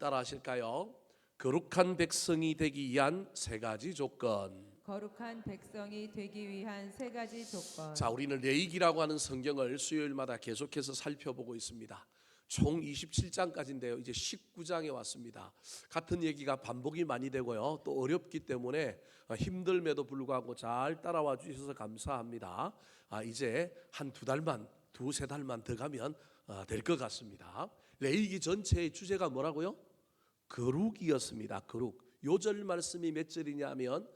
따라 하실까요? 거룩한 백성이 되기 위한 세 가지 조건. 거룩한 백성이 되기 위한 세 가지 조건. 자, 우리는 레위기라고 하는 성경을 수요일마다 계속해서 살펴보고 있습니다. 총 27장까지인데요. 이제 19장에 왔습니다. 같은 얘기가 반복이 많이 되고요. 또 어렵기 때문에 힘듦에도 불구하고 잘 따라와 주셔서 감사합니다. 이제 한 두세 달만 더 가면 될 것 같습니다. 레위기 전체의 주제가 뭐라고요? 거룩이었습니다. 거룩. 요절 말씀이 몇 절이냐면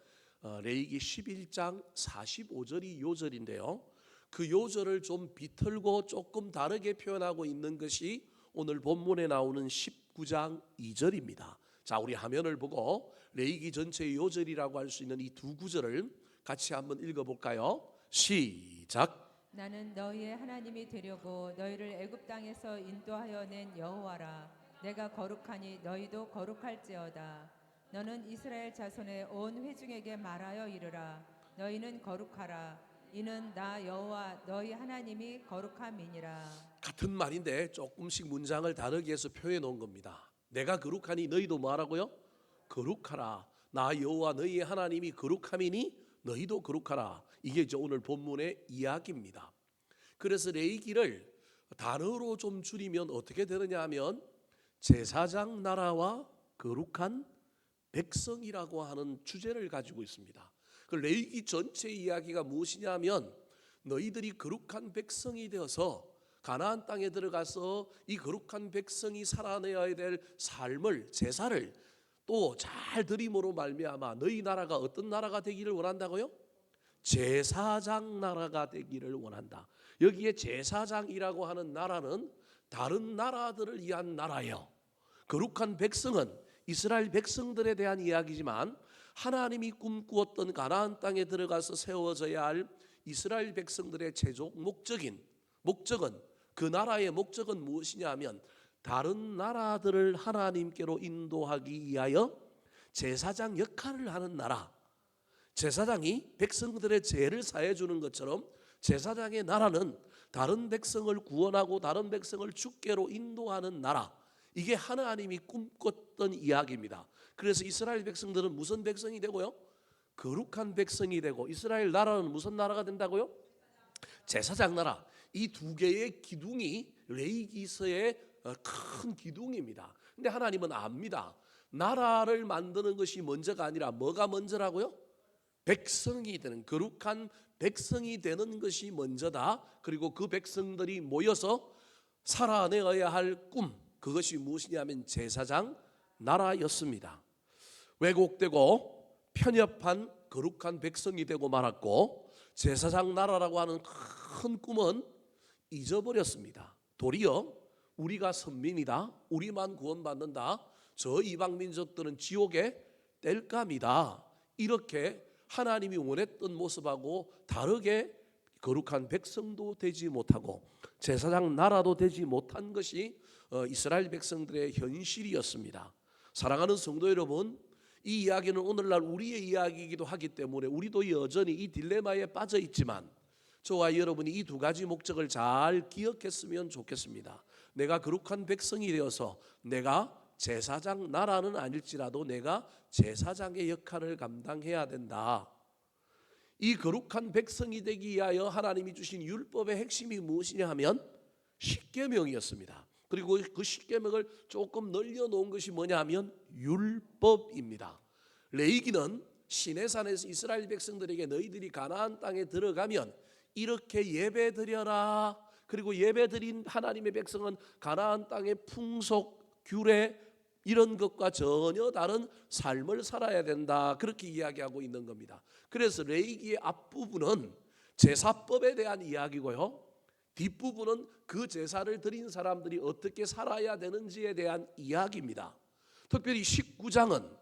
레위기 11장 45절이 요절인데요. 그 요절을 좀 비틀고 조금 다르게 표현하고 있는 것이 오늘 본문에 나오는 19장 2절입니다. 자, 우리 화면을 보고 레위기 전체의 요절이라고 할 수 있는 이 두 구절을 같이 한번 읽어볼까요? 시작. 나는 너희의 하나님이 되려고 너희를 애굽 땅에서 인도하여 낸 여호와라. 내가 거룩하니 너희도 거룩할지어다. 너는 이스라엘 자손의 온 회중에게 말하여 이르라. 너희는 거룩하라. 이는 나 여호와 너희 하나님이 거룩함이니라. 같은 말인데 조금씩 문장을 다르게 해서 표현해 놓은 겁니다. 내가 거룩하니 너희도 뭐하라고요? 거룩하라. 나 여호와 너희의 하나님이 거룩함이니 너희도 거룩하라. 이게 이제 오늘 본문의 이야기입니다. 그래서 레위기를 단어로 좀 줄이면 어떻게 되느냐 하면 제사장 나라와 거룩한 백성이라고 하는 주제를 가지고 있습니다. 그 레위기 전체 이야기가 무엇이냐면 너희들이 거룩한 백성이 되어서 가나안 땅에 들어가서 이 거룩한 백성이 살아내야 될 삶을, 제사를 또 잘 드림으로 말미암아 너희 나라가 어떤 나라가 되기를 원한다고요? 제사장 나라가 되기를 원한다. 여기에 제사장이라고 하는 나라는 다른 나라들을 위한 나라예요. 거룩한 백성은 이스라엘 백성들에 대한 이야기지만 하나님이 꿈꾸었던 가나안 땅에 들어가서 세워져야 할 이스라엘 백성들의 최종 목적은 그 나라의 목적은 무엇이냐 하면 다른 나라들을 하나님께로 인도하기 위하여 제사장 역할을 하는 나라. 제사장이 백성들의 죄를 사해 주는 것처럼 제사장의 나라는 다른 백성을 구원하고 다른 백성을 주께로 인도하는 나라. 이게 하나님이 꿈꿨던 이야기입니다. 그래서 이스라엘 백성들은 무슨 백성이 되고요? 거룩한 백성이 되고, 이스라엘 나라는 무슨 나라가 된다고요? 제사장 나라. 이 두 개의 기둥이 레위기서의 큰 기둥입니다. 근데 하나님은 압니다. 나라를 만드는 것이 먼저가 아니라 뭐가 먼저라고요? 백성이 되는, 거룩한 백성이 되는 것이 먼저다. 그리고 그 백성들이 모여서 살아내어야 할 꿈, 그것이 무엇이냐면 제사장 나라였습니다. 왜곡되고 편협한 거룩한 백성이 되고 말았고, 제사장 나라라고 하는 큰 꿈은 잊어버렸습니다. 도리어 우리가 선민이다, 우리만 구원받는다, 저 이방 민족들은 지옥의 땔감이다, 이렇게 하나님이 원했던 모습하고 다르게 거룩한 백성도 되지 못하고 제사장 나라도 되지 못한 것이 이스라엘 백성들의 현실이었습니다. 사랑하는 성도 여러분, 이 이야기는 오늘날 우리의 이야기이기도 하기 때문에 우리도 여전히 이 딜레마에 빠져 있지만 저와 여러분이 이 두 가지 목적을 잘 기억했으면 좋겠습니다. 내가 거룩한 백성이 되어서 내가 제사장 나라는 아닐지라도 내가 제사장의 역할을 감당해야 된다. 이 거룩한 백성이 되기 위하여 하나님이 주신 율법의 핵심이 무엇이냐 하면 십계명이었습니다. 그리고 그 십계명을 조금 늘려놓은 것이 뭐냐 하면 율법입니다. 레위기는 시내산에서 이스라엘 백성들에게 너희들이 가나안 땅에 들어가면 이렇게 예배드려라. 그리고 예배드린 하나님의 백성은 가나안 땅의 풍속, 규례 이런 것과 전혀 다른 삶을 살아야 된다. 그렇게 이야기하고 있는 겁니다. 그래서 레위기의 앞부분은 제사법에 대한 이야기고요, 뒷부분은 그 제사를 드린 사람들이 어떻게 살아야 되는지에 대한 이야기입니다. 특별히 19장은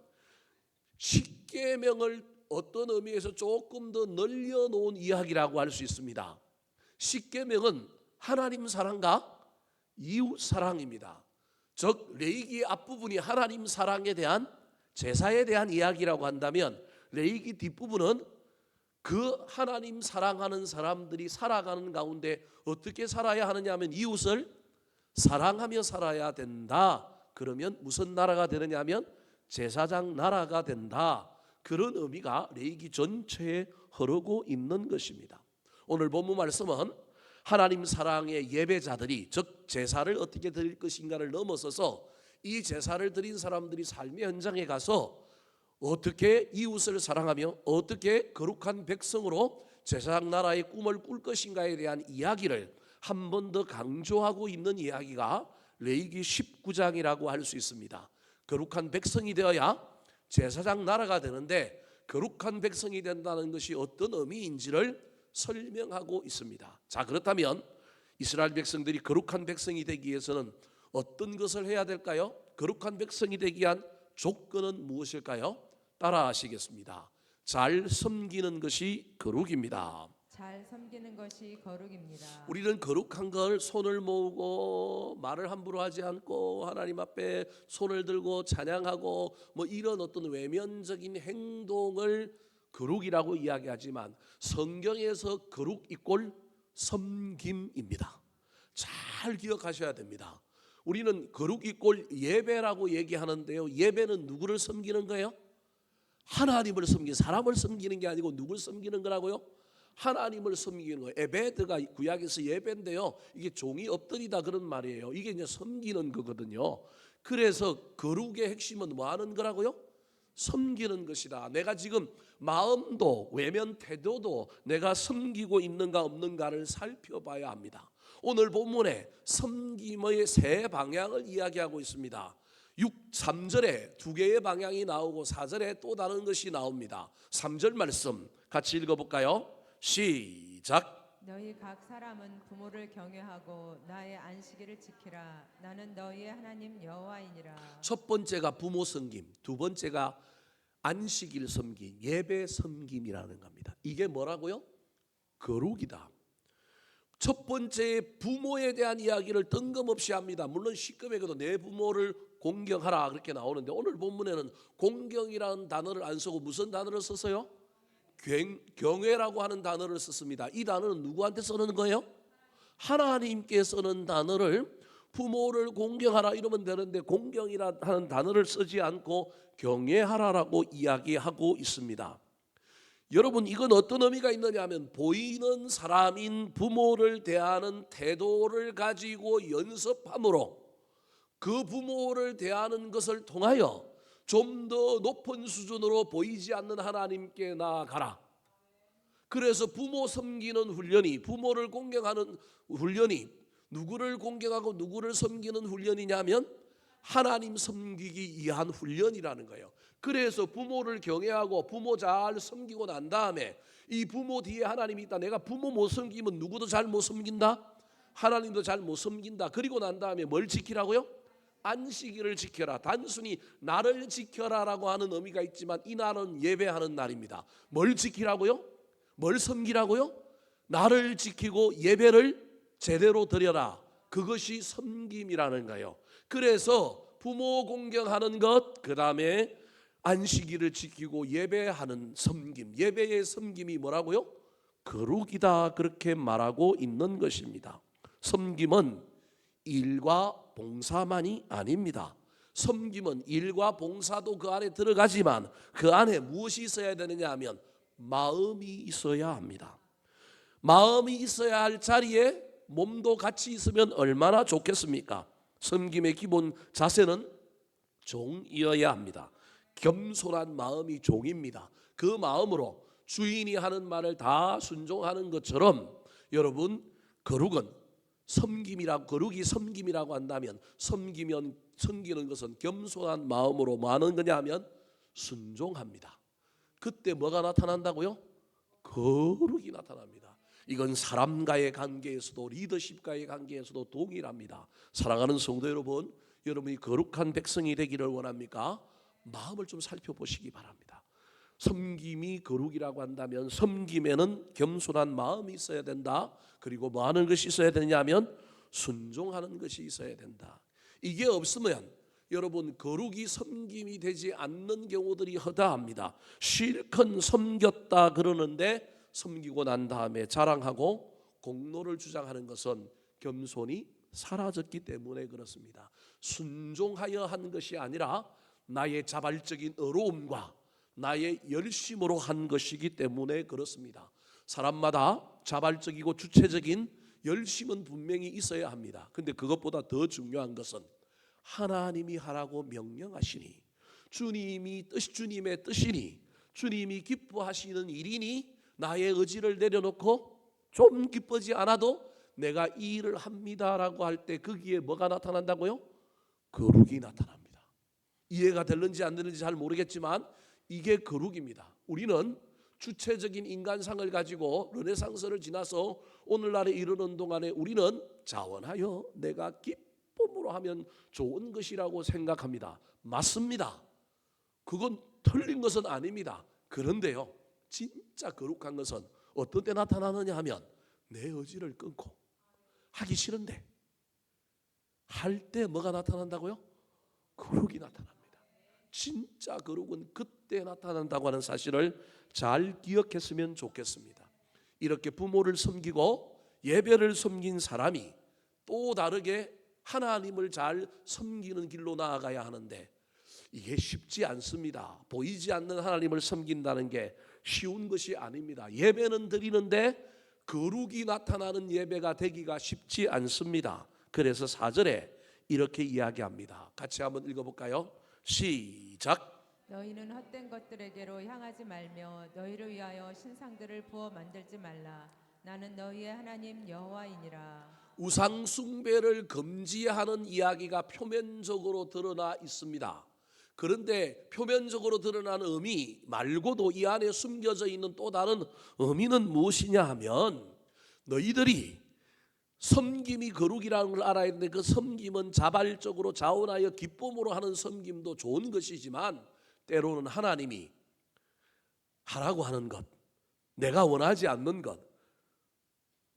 십계명을 어떤 의미에서 조금 더 늘려놓은 이야기라고 할 수 있습니다. 십계명은 하나님 사랑과 이웃 사랑입니다. 즉 레위기의 앞부분이 하나님 사랑에 대한, 제사에 대한 이야기라고 한다면 레위기 뒷부분은 그 하나님 사랑하는 사람들이 살아가는 가운데 어떻게 살아야 하느냐 하면 이웃을 사랑하며 살아야 된다. 그러면 무슨 나라가 되느냐 하면 제사장 나라가 된다. 그런 의미가 레위기 전체에 흐르고 있는 것입니다. 오늘 본문 말씀은 하나님 사랑의 예배자들이, 즉 제사를 어떻게 드릴 것인가를 넘어서서 이 제사를 드린 사람들이 삶의 현장에 가서 어떻게 이웃을 사랑하며 어떻게 거룩한 백성으로 제사장 나라의 꿈을 꿀 것인가에 대한 이야기를 한 번 더 강조하고 있는 이야기가 레위기 19장이라고 할 수 있습니다. 거룩한 백성이 되어야 제사장 나라가 되는데, 거룩한 백성이 된다는 것이 어떤 의미인지를 설명하고 있습니다. 자, 그렇다면 이스라엘 백성들이 거룩한 백성이 되기 위해서는 어떤 것을 해야 될까요? 거룩한 백성이 되기 위한 조건은 무엇일까요? 따라 하시겠습니다. 잘 섬기는 것이 거룩입니다. 잘 섬기는 것이 거룩입니다. 우리는 거룩한 걸 손을 모으고 말을 함부로 하지 않고 하나님 앞에 손을 들고 찬양하고 뭐 이런 어떤 외면적인 행동을 거룩이라고 이야기하지만, 성경에서 거룩 이꼴 섬김입니다. 잘 기억하셔야 됩니다. 우리는 거룩 이꼴 예배라고 얘기하는데요, 예배는 누구를 섬기는 거예요? 하나님을 섬기는, 사람을 섬기는 게 아니고 누굴 섬기는 거라고요? 하나님을 섬기는 거예요. 에베드가 구약에서 예배인데요, 이게 종이 엎드리다 그런 말이에요. 이게 이제 섬기는 거거든요. 그래서 거룩의 핵심은 뭐 하는 거라고요? 섬기는 것이다. 내가 지금 마음도 외면 태도도 내가 섬기고 있는가 없는가를 살펴봐야 합니다. 오늘 본문에 섬김의 세 방향을 이야기하고 있습니다. 3절에 두 개의 방향이 나오고 4절에 또 다른 것이 나옵니다. 3절 말씀 같이 읽어볼까요? 시작. 너희 각 사람은 부모를 경외하고 나의 안식일을 지키라. 나는 너희의 하나님 여호와이니라. 첫 번째가 부모 섬김, 두 번째가 안식일 섬김, 예배 섬김이라는 겁니다. 이게 뭐라고요? 거룩이다. 첫 번째 부모에 대한 이야기를 뜬금없이 합니다. 물론 시급에게도 내 부모를 공경하라 그렇게 나오는데, 오늘 본문에는 공경이라는 단어를 안 쓰고 무슨 단어를 썼어요? 경외라고 하는 단어를 썼습니다. 이 단어는 누구한테 쓰는 거예요? 하나님께 쓰는 단어를, 부모를 공경하라 이러면 되는데 공경이라는 단어를 쓰지 않고 경외하라라고 이야기하고 있습니다. 여러분, 이건 어떤 의미가 있느냐 하면, 보이는 사람인 부모를 대하는 태도를 가지고 연습함으로 그 부모를 대하는 것을 통하여 좀 더 높은 수준으로 보이지 않는 하나님께 나아가라. 그래서 부모 섬기는 훈련이, 부모를 공경하는 훈련이 누구를 공경하고 누구를 섬기는 훈련이냐면 하나님 섬기기 위한 훈련이라는 거예요. 그래서 부모를 경외하고 부모 잘 섬기고 난 다음에 이 부모 뒤에 하나님이 있다. 내가 부모 못 섬기면 누구도 잘 못 섬긴다. 하나님도 잘 못 섬긴다. 그리고 난 다음에 뭘 지키라고요? 안식일을 지켜라. 단순히 나를 지켜라라고 하는 의미가 있지만 이 날은 예배하는 날입니다. 뭘 지키라고요? 뭘 섬기라고요? 나를 지키고 예배를 제대로 드려라. 그것이 섬김이라는 거예요. 그래서 부모 공경하는 것, 그 다음에 안식일을 지키고 예배하는 섬김, 예배의 섬김이 뭐라고요? 거룩이다, 그렇게 말하고 있는 것입니다. 섬김은 일과 봉사만이 아닙니다. 섬김은 일과 봉사도 그 안에 들어가지만 그 안에 무엇이 있어야 되느냐 하면 마음이 있어야 합니다. 마음이 있어야 할 자리에 몸도 같이 있으면 얼마나 좋겠습니까? 섬김의 기본 자세는 종이어야 합니다. 겸손한 마음이 종입니다. 그 마음으로 주인이 하는 말을 다 순종하는 것처럼, 여러분, 거룩은 거룩이 섬김이라고 한다면, 섬기는 것은 겸손한 마음으로 뭐 하는 거냐 하면 순종합니다. 그때 뭐가 나타난다고요? 거룩이 나타납니다. 이건 사람과의 관계에서도 리더십과의 관계에서도 동일합니다. 사랑하는 성도 여러분, 여러분이 거룩한 백성이 되기를 원합니까? 마음을 좀 살펴보시기 바랍니다. 섬김이 거룩이라고 한다면 섬김에는 겸손한 마음이 있어야 된다. 그리고 뭐 하는 것이 있어야 되냐면 순종하는 것이 있어야 된다. 이게 없으면 여러분, 거룩이 섬김이 되지 않는 경우들이 허다합니다. 실컷 섬겼다 그러는데 섬기고 난 다음에 자랑하고 공로를 주장하는 것은 겸손이 사라졌기 때문에 그렇습니다. 순종하여 한 것이 아니라 나의 자발적인 의로움과 나의 열심으로 한 것이기 때문에 그렇습니다. 사람마다 자발적이고 주체적인 열심은 분명히 있어야 합니다. 근데 그것보다 더 중요한 것은 하나님이 하라고 명령하시니, 주님의 뜻이니, 주님이 기뻐하시는 일이니 나의 의지를 내려놓고 좀 기쁘지 않아도 내가 이 일을 합니다라고 할 때 거기에 뭐가 나타난다고요? 거룩이 나타납니다. 이해가 되는지 안 되는지 잘 모르겠지만 이게 거룩입니다. 우리는 주체적인 인간상을 가지고 르네상스를 지나서 오늘날에 이르는 동안에 우리는 자원하여 내가 기쁨으로 하면 좋은 것이라고 생각합니다. 맞습니다. 그건 틀린 것은 아닙니다. 그런데요, 진짜 거룩한 것은 어떤 때 나타나느냐 하면 내 의지를 끊고 하기 싫은데 할 때 뭐가 나타난다고요? 거룩이 나타납니다. 진짜 거룩은 그때 나타난다고 하는 사실을 잘 기억했으면 좋겠습니다. 이렇게 부모를 섬기고 예배를 섬긴 사람이 또 다르게 하나님을 잘 섬기는 길로 나아가야 하는데 이게 쉽지 않습니다. 보이지 않는 하나님을 섬긴다는 게 쉬운 것이 아닙니다. 예배는 드리는데 거룩이 나타나는 예배가 되기가 쉽지 않습니다. 그래서 4절에 이렇게 이야기합니다. 같이 한번 읽어볼까요? 시작. 너희는 헛된 것들에게로 향하지 말며 너희를 위하여 신상들을 부어 만들지 말라. 나는 너희의 하나님 여호와이니라. 우상 숭배를 금지하는 이야기가 표면적으로 드러나 있습니다. 그런데 표면적으로 드러나는 의미 말고도 이 안에 숨겨져 있는 또 다른 의미는 무엇이냐 하면 너희들이 섬김이 거룩이라는 걸 알아야 되는데 그 섬김은 자발적으로 자원하여 기쁨으로 하는 섬김도 좋은 것이지만 때로는 하나님이 하라고 하는 것, 내가 원하지 않는 것,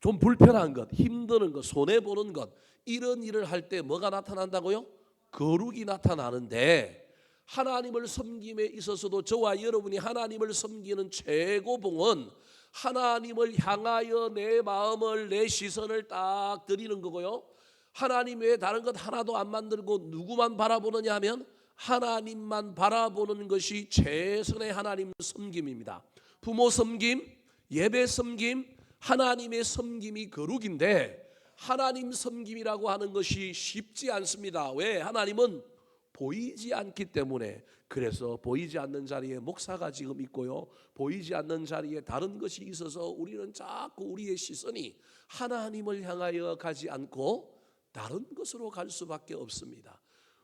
좀 불편한 것, 힘드는 것, 손해보는 것, 이런 일을 할 때 뭐가 나타난다고요? 거룩이 나타나는데 하나님을 섬김에 있어서도 저와 여러분이 하나님을 섬기는 최고봉은 하나님을 향하여 내 마음을, 내 시선을 딱 드리는 거고요. 하나님 외에 다른 것 하나도 안 만들고 누구만 바라보느냐 하면 하나님만 바라보는 것이 최선의 하나님 섬김입니다. 부모 섬김, 예배 섬김, 하나님의 섬김이 거룩인데 하나님 섬김이라고 하는 것이 쉽지 않습니다. 왜? 하나님은 보이지 않기 때문에. 그래서 보이지 않는 자리에 목사가 지금 있고요, 보이지 않는 자리에 다른 것이 있어서 우리는 자꾸 우리의 시선이 하나님을 향하여 가지 않고 다른 것으로 갈 수밖에 없습니다.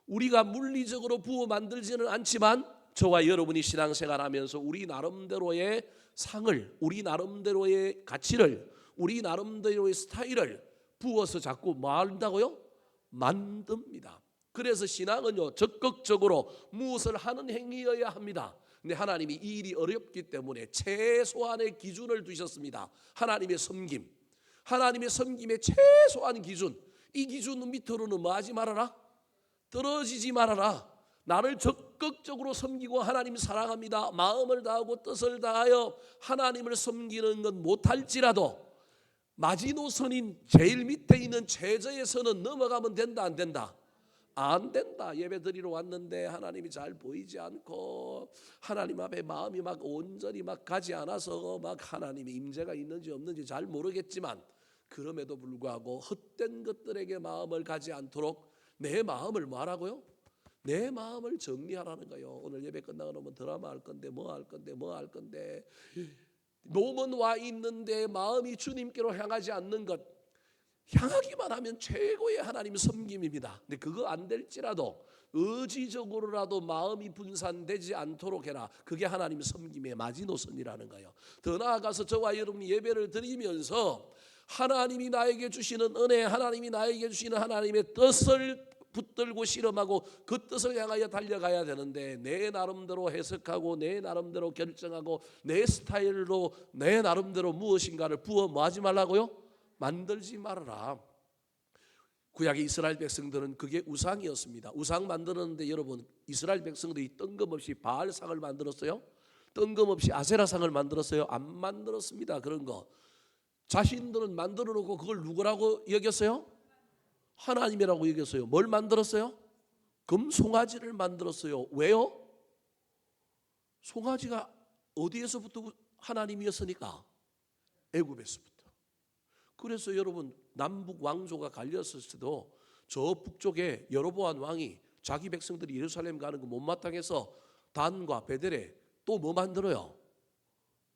우리가 물리적으로 부어 만들지는 않지만 저와 여러분이 신앙생활하면서 우리 나름대로의 상을, 우리 나름대로의 가치를, 우리 나름대로의 스타일을 부어서 자꾸 뭐 한다고요? 만듭니다. 그래서 신앙은요, 적극적으로 무엇을 하는 행위여야 합니다. 근데 하나님이 이 일이 어렵기 때문에 최소한의 기준을 두셨습니다. 하나님의 섬김, 하나님의 섬김의 최소한 기준, 이 기준 밑으로는 뭐 하지 말아라? 떨어지지 말아라. 나를 적극적으로 섬기고 하나님 사랑합니다, 마음을 다하고 뜻을 다하여 하나님을 섬기는 건 못할지라도 마지노선인 제일 밑에 있는 최저의 선은 넘어가면 된다, 안 된다? 안 된다. 예배 드리러 왔는데 하나님이 잘 보이지 않고 하나님 앞에 마음이 막 온전히 막 가지 않아서 막 하나님의 임재가 있는지 없는지 잘 모르겠지만 그럼에도 불구하고 헛된 것들에게 마음을 가지 않도록 내 마음을 뭐 하라고요? 내 마음을 정리하라는 거예요. 오늘 예배 끝나고 나면 드라마 할 건데 뭐 할 건데 몸은 와 있는데 마음이 주님께로 향하지 않는 것, 향하기만 하면 최고의 하나님 섬김입니다. 근데 그거 안 될지라도 의지적으로라도 마음이 분산되지 않도록 해라. 그게 하나님 섬김의 마지노선이라는 거예요. 더 나아가서 저와 여러분이 예배를 드리면서 하나님이 나에게 주시는 은혜, 하나님이 나에게 주시는 하나님의 뜻을 붙들고 실험하고 그 뜻을 향하여 달려가야 되는데 내 나름대로 해석하고 내 나름대로 결정하고 내 스타일로 내 나름대로 무엇인가를 부어 뭐 하지 말라고요? 만들지 말아라. 구약의 이스라엘 백성들은 그게 우상이었습니다. 우상 만들었는데 여러분, 이스라엘 백성들이 뜬금없이 바알상을 만들었어요? 뜬금없이 아세라상을 만들었어요? 안 만들었습니다. 그런 거 자신들은 만들어 놓고 그걸 누구라고 여겼어요? 하나님이라고 얘기했어요. 뭘 만들었어요? 금송아지를 만들었어요. 왜요? 송아지가 어디에서부터 하나님이었으니까? 애굽에서부터. 그래서 여러분 남북 왕조가 갈렸을 때도 저 북쪽에 여로보암 왕이 자기 백성들이 예루살렘 가는 거 못마땅해서 단과 베델에 또 뭐 만들어요?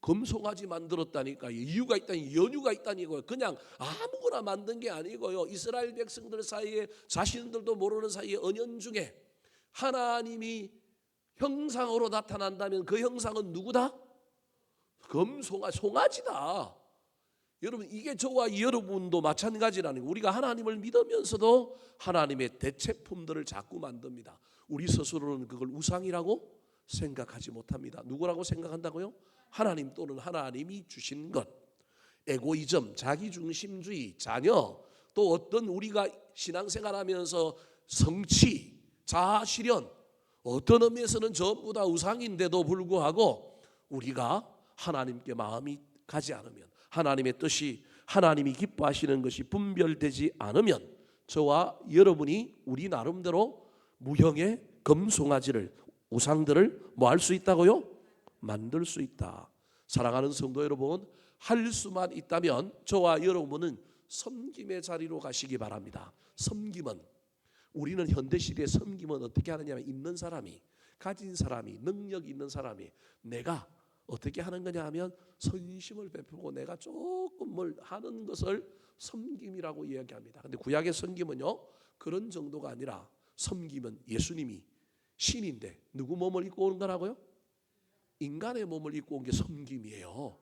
금송아지 만들었다니까요. 이유가 있다니, 연유가 있다니고요. 그냥 아무거나 만든 게 아니고요. 이스라엘 백성들 사이에 자신들도 모르는 사이에 언연중에 하나님이 형상으로 나타난다면 그 형상은 누구다? 송아지다. 여러분 이게 저와 여러분도 마찬가지라는 거. 우리가 하나님을 믿으면서도 하나님의 대체품들을 자꾸 만듭니다. 우리 스스로는 그걸 우상이라고 생각하지 못합니다. 누구라고 생각한다고요? 하나님 또는 하나님이 주신 것. 에고이즘, 자기중심주의, 자녀, 또 어떤 우리가 신앙생활하면서 성취, 자아실현, 어떤 의미에서는 전부 다 우상인데도 불구하고 우리가 하나님께 마음이 가지 않으면, 하나님의 뜻이, 하나님이 기뻐하시는 것이 분별되지 않으면 저와 여러분이 우리 나름대로 무형의 금송아지를, 우상들을 뭐 할 수 있다고요? 만들 수 있다. 사랑하는 성도 여러분, 할 수만 있다면 저와 여러분은 섬김의 자리로 가시기 바랍니다. 섬김은, 우리는 현대시대의 섬김은 어떻게 하느냐면 있는 사람이, 가진 사람이, 능력 있는 사람이 내가 어떻게 하는 거냐 하면 선심을 베푸고 내가 조금 뭘 하는 것을 섬김이라고 이야기합니다. 근데 구약의 섬김은요 그런 정도가 아니라, 섬김은 예수님이 신인데 누구 몸을 입고 오는 거라고요? 인간의 몸을 입고 온 게 섬김이에요.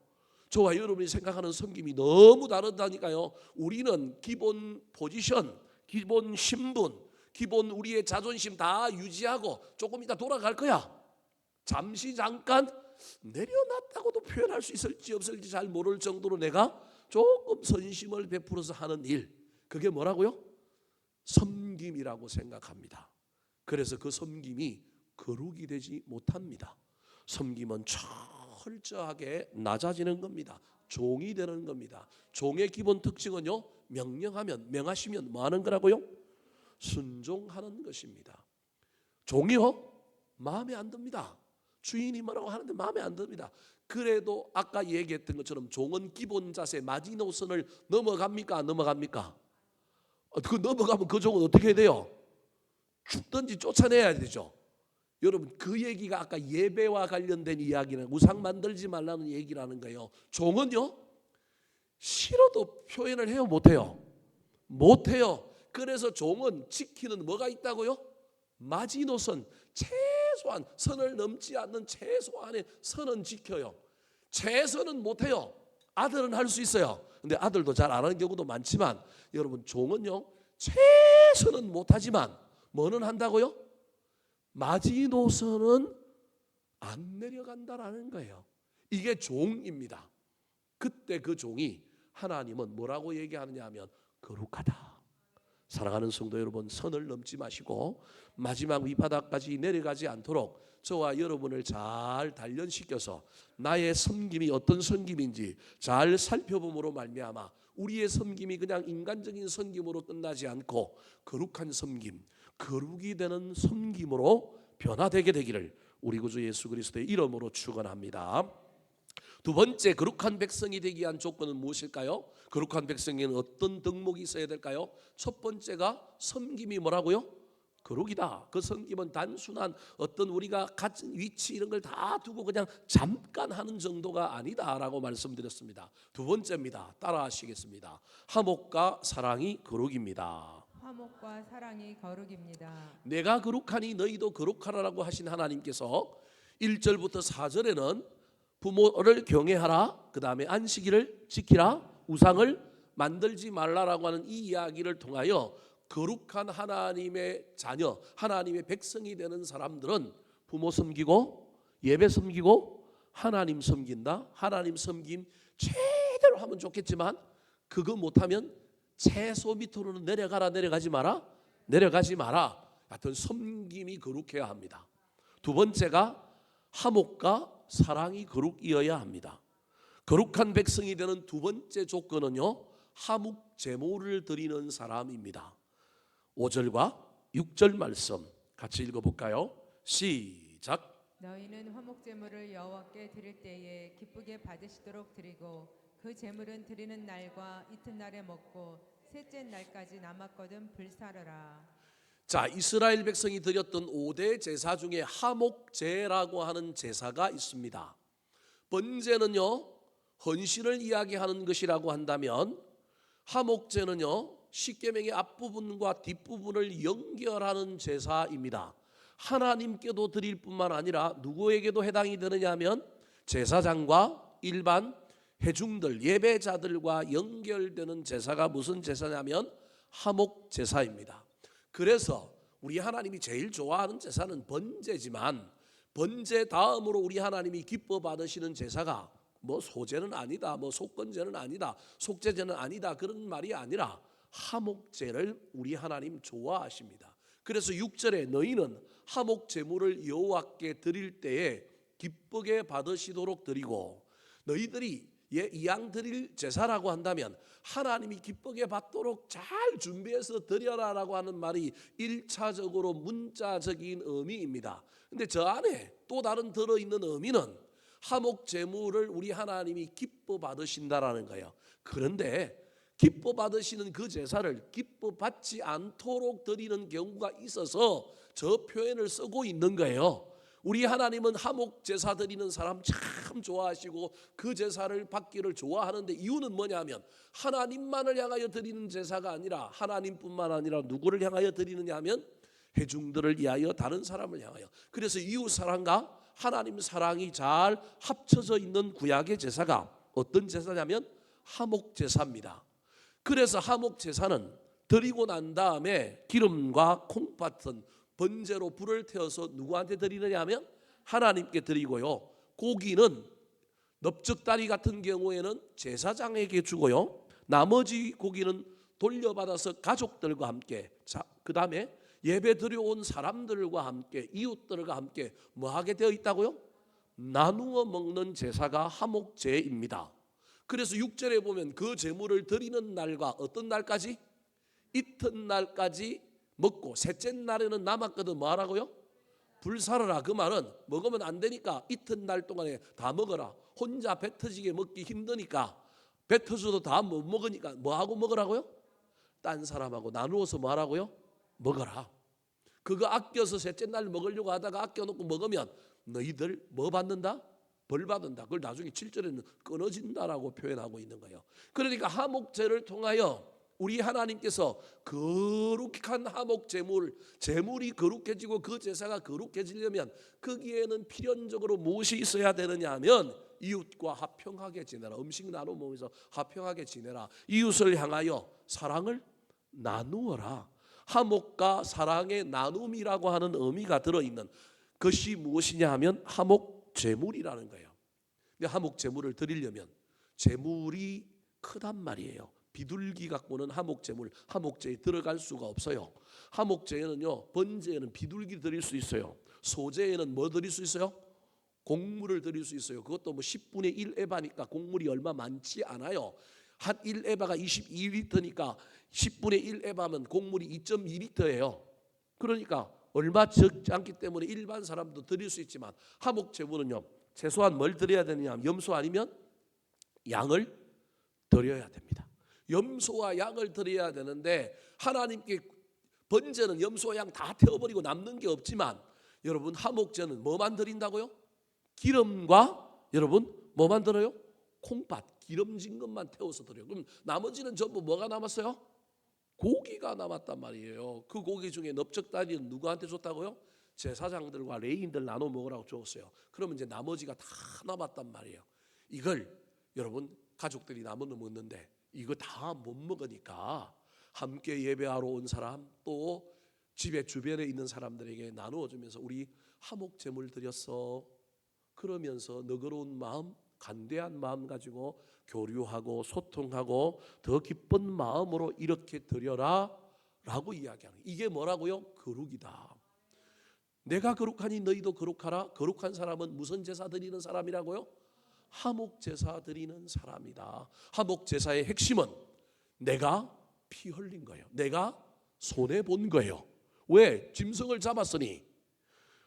저와 여러분이 생각하는 섬김이 너무 다르다니까요. 우리는 기본 포지션, 기본 신분, 기본 우리의 자존심 다 유지하고 조금 이따 돌아갈 거야. 잠시 잠깐 내려놨다고도 표현할 수 있을지 없을지 잘 모를 정도로 내가 조금 선심을 베풀어서 하는 일, 그게 뭐라고요? 섬김이라고 생각합니다. 그래서 그 섬김이 거룩이 되지 못합니다. 섬김은 철저하게 낮아지는 겁니다. 종이 되는 겁니다. 종의 기본 특징은요, 명령하면, 명하시면 뭐 하는 거라고요? 순종하는 것입니다. 종이요? 마음에 안 듭니다. 주인이 뭐라고 하는데 마음에 안 듭니다. 그래도 아까 얘기했던 것처럼 종은 기본 자세 마지노선을 넘어갑니까? 안 넘어갑니까? 그 넘어가면 그 종은 어떻게 해야 돼요? 죽든지 쫓아내야 되죠. 여러분 그 얘기가 아까 예배와 관련된 이야기는 우상 만들지 말라는 얘기라는 거예요. 종은요 싫어도 표현을 해요? 못해요? 못해요. 그래서 종은 지키는 뭐가 있다고요? 마지노선, 최소한 선을 넘지 않는 최소한의 선은 지켜요. 최선은 못해요. 아들은 할 수 있어요. 근데 아들도 잘 안 하는 경우도 많지만 여러분 종은요 최선은 못하지만 뭐는 한다고요? 마지노선은 안 내려간다라는 거예요. 이게 종입니다. 그때 그 종이 하나님은 뭐라고 얘기하느냐 하면 거룩하다. 사랑하는 성도 여러분, 선을 넘지 마시고 마지막 위바닥까지 내려가지 않도록 저와 여러분을 잘 단련시켜서 나의 섬김이 어떤 섬김인지 잘 살펴봄으로 말미암아 우리의 섬김이 그냥 인간적인 섬김으로 끝나지 않고 거룩한 섬김, 거룩이 되는 섬김으로 변화되게 되기를 우리 구주 예수 그리스도의 이름으로 축원합니다. 두 번째, 거룩한 백성이 되기 위한 조건은 무엇일까요? 거룩한 백성에는 어떤 덕목이 있어야 될까요? 첫 번째가 섬김이 뭐라고요? 거룩이다. 그 섬김은 단순한 어떤 우리가 가진 위치 이런 걸 다 두고 그냥 잠깐 하는 정도가 아니다라고 말씀드렸습니다. 두 번째입니다. 따라하시겠습니다. 화목과 사랑이 거룩입니다. 화목과 사랑이 거룩입니다. 내가 거룩하니 너희도 거룩하라라고 하신 하나님께서 1절부터 4절에는 부모를 경외하라, 그 다음에 안식일을 지키라, 우상을 만들지 말라라고 하는 이 이야기를 통하여 거룩한 하나님의 자녀, 하나님의 백성이 되는 사람들은 부모 섬기고 예배 섬기고 하나님 섬긴다. 하나님 섬김 제대로 하면 좋겠지만 그거 못하면 최소 밑으로는 내려가지 마라. 하여튼 섬김이 거룩해야 합니다. 두 번째가 화목과 사랑이 거룩이어야 합니다. 거룩한 백성이 되는 두 번째 조건은요, 화목 제물을 드리는 사람입니다. 5절과 6절 말씀 같이 읽어볼까요? 시작. 너희는 화목 제물을 여호와께 드릴 때에 기쁘게 받으시도록 드리고 그 제물은 드리는 날과 이튿날에 먹고 셋째 날까지 남았거든 불사르라. 자, 이스라엘 백성이 드렸던 5대 제사 중에 화목제라고 하는 제사가 있습니다. 번제는요, 헌신을 이야기하는 것이라고 한다면, 화목제는요, 십계명의 앞부분과 뒷부분을 연결하는 제사입니다. 하나님께도 드릴 뿐만 아니라 누구에게도 해당이 되느냐 하면 제사장과 일반 회중들, 예배자들과 연결되는 제사가 무슨 제사냐면 화목제사입니다. 그래서 우리 하나님이 제일 좋아하는 제사는 번제지만, 번제 다음으로 우리 하나님이 기뻐 받으시는 제사가 뭐 소제는 아니다, 뭐 속건제는 아니다, 속제제는 아니다, 그런 말이 아니라 화목제를 우리 하나님 좋아하십니다. 그래서 6절에 너희는 화목제물을 여호와께 드릴 때에 기쁘게 받으시도록 드리고, 너희들이 이 양 드릴 제사라고 한다면 하나님이 기쁘게 받도록 잘 준비해서 드려라라고 하는 말이 1차적으로 문자적인 의미입니다. 근데 저 안에 또 다른 들어있는 의미는 화목 제물을 우리 하나님이 기뻐 받으신다라는 거예요. 그런데 기뻐 받으시는 그 제사를 기뻐 받지 않도록 드리는 경우가 있어서 저 표현을 쓰고 있는 거예요. 우리 하나님은 화목 제사 드리는 사람 참 좋아하시고 그 제사를 받기를 좋아하는데, 이유는 뭐냐면 하나님만을 향하여 드리는 제사가 아니라 하나님뿐만 아니라 누구를 향하여 드리느냐 하면 회중들을 위하여, 다른 사람을 향하여. 그래서 이웃 사랑과 하나님 사랑이 잘 합쳐져 있는 구약의 제사가 어떤 제사냐면 화목 제사입니다. 그래서 화목 제사는 드리고 난 다음에 기름과 콩팥은 번제로 불을 태워서 누구한테 드리느냐 하면 하나님께 드리고요, 고기는 넓적다리 같은 경우에는 제사장에게 주고요, 나머지 고기는 돌려받아서 가족들과 함께, 그 다음에 예배 드려온 사람들과 함께, 이웃들과 함께 뭐 하게 되어 있다고요? 나누어 먹는 제사가 화목제입니다. 그래서 6절에 보면 그 제물을 드리는 날과 어떤 날까지? 이튿날까지 먹고 셋째 날에는 남았거든 뭐 하라고요? 불사르라. 그 말은 먹으면 안 되니까 이튿날 동안에 다 먹어라. 혼자 배 터지게 먹기 힘드니까, 배 터져도 다 못 먹으니까 뭐 하고 먹으라고요? 딴 사람하고 나누어서 뭐 하라고요? 먹어라. 그거 아껴서 셋째 날 먹으려고 하다가 아껴놓고 먹으면 너희들 뭐 받는다? 벌 받는다. 그걸 나중에 7절에는 끊어진다라고 표현하고 있는 거예요. 그러니까 화목제를 통하여 우리 하나님께서 거룩한 화목 제물, 제물이 거룩해지고 그 제사가 거룩해지려면 거기에는 필연적으로 무엇이 있어야 되느냐 하면 이웃과 화평하게 지내라. 음식 나눠 먹으면서 화평하게 지내라. 이웃을 향하여 사랑을 나누어라. 화목과 사랑의 나눔이라고 하는 의미가 들어있는 것이 무엇이냐 하면 화목 제물이라는 거예요. 근데 화목 제물을 드리려면 제물이 크단 말이에요. 비둘기 갖고는 화목제물, 화목제에 들어갈 수가 없어요. 화목제에는요, 번제에는 비둘기 드릴 수 있어요. 소제에는 뭐 드릴 수 있어요? 곡물을 드릴 수 있어요. 그것도 뭐 10분의 1 에바니까 곡물이 얼마 많지 않아요. 한 1에바가 22리터니까 10분의 1 에바면 곡물이 2.2리터예요. 그러니까 얼마 적지 않기 때문에 일반 사람도 드릴 수 있지만, 화목제물은요, 최소한 뭘 드려야 되느냐 하면 염소 아니면 양을 드려야 됩니다. 염소와 양을 드려야 되는데, 하나님께 번제는 염소와 양 다 태워버리고 남는 게 없지만, 여러분 화목제는 뭐만 드린다고요? 기름과 여러분 뭐만 들어요? 콩팥, 기름진 것만 태워서 드려요. 그럼 나머지는 전부 뭐가 남았어요? 고기가 남았단 말이에요. 그 고기 중에 넓적다리는 누구한테 줬다고요? 제사장들과 레위인들 나눠 먹으라고 줬어요. 그러면 이제 나머지가 다 남았단 말이에요. 이걸 여러분 가족들이 나눠 먹는데 이거 다 못 먹으니까 함께 예배하러 온 사람, 또 집에 주변에 있는 사람들에게 나누어 주면서 우리 화목 제물 드렸어. 그러면서 너그러운 마음, 간대한 마음 가지고 교류하고 소통하고 더 기쁜 마음으로 이렇게 드려라 라고 이야기하는, 이게 뭐라고요? 거룩이다. 내가 거룩하니 너희도 거룩하라. 거룩한 사람은 무슨 제사 드리는 사람이라고요? 화목 제사 드리는 사람이다. 화목 제사의 핵심은 내가 피 흘린 거예요. 내가 손해 본 거예요. 왜? 짐승을 잡았으니.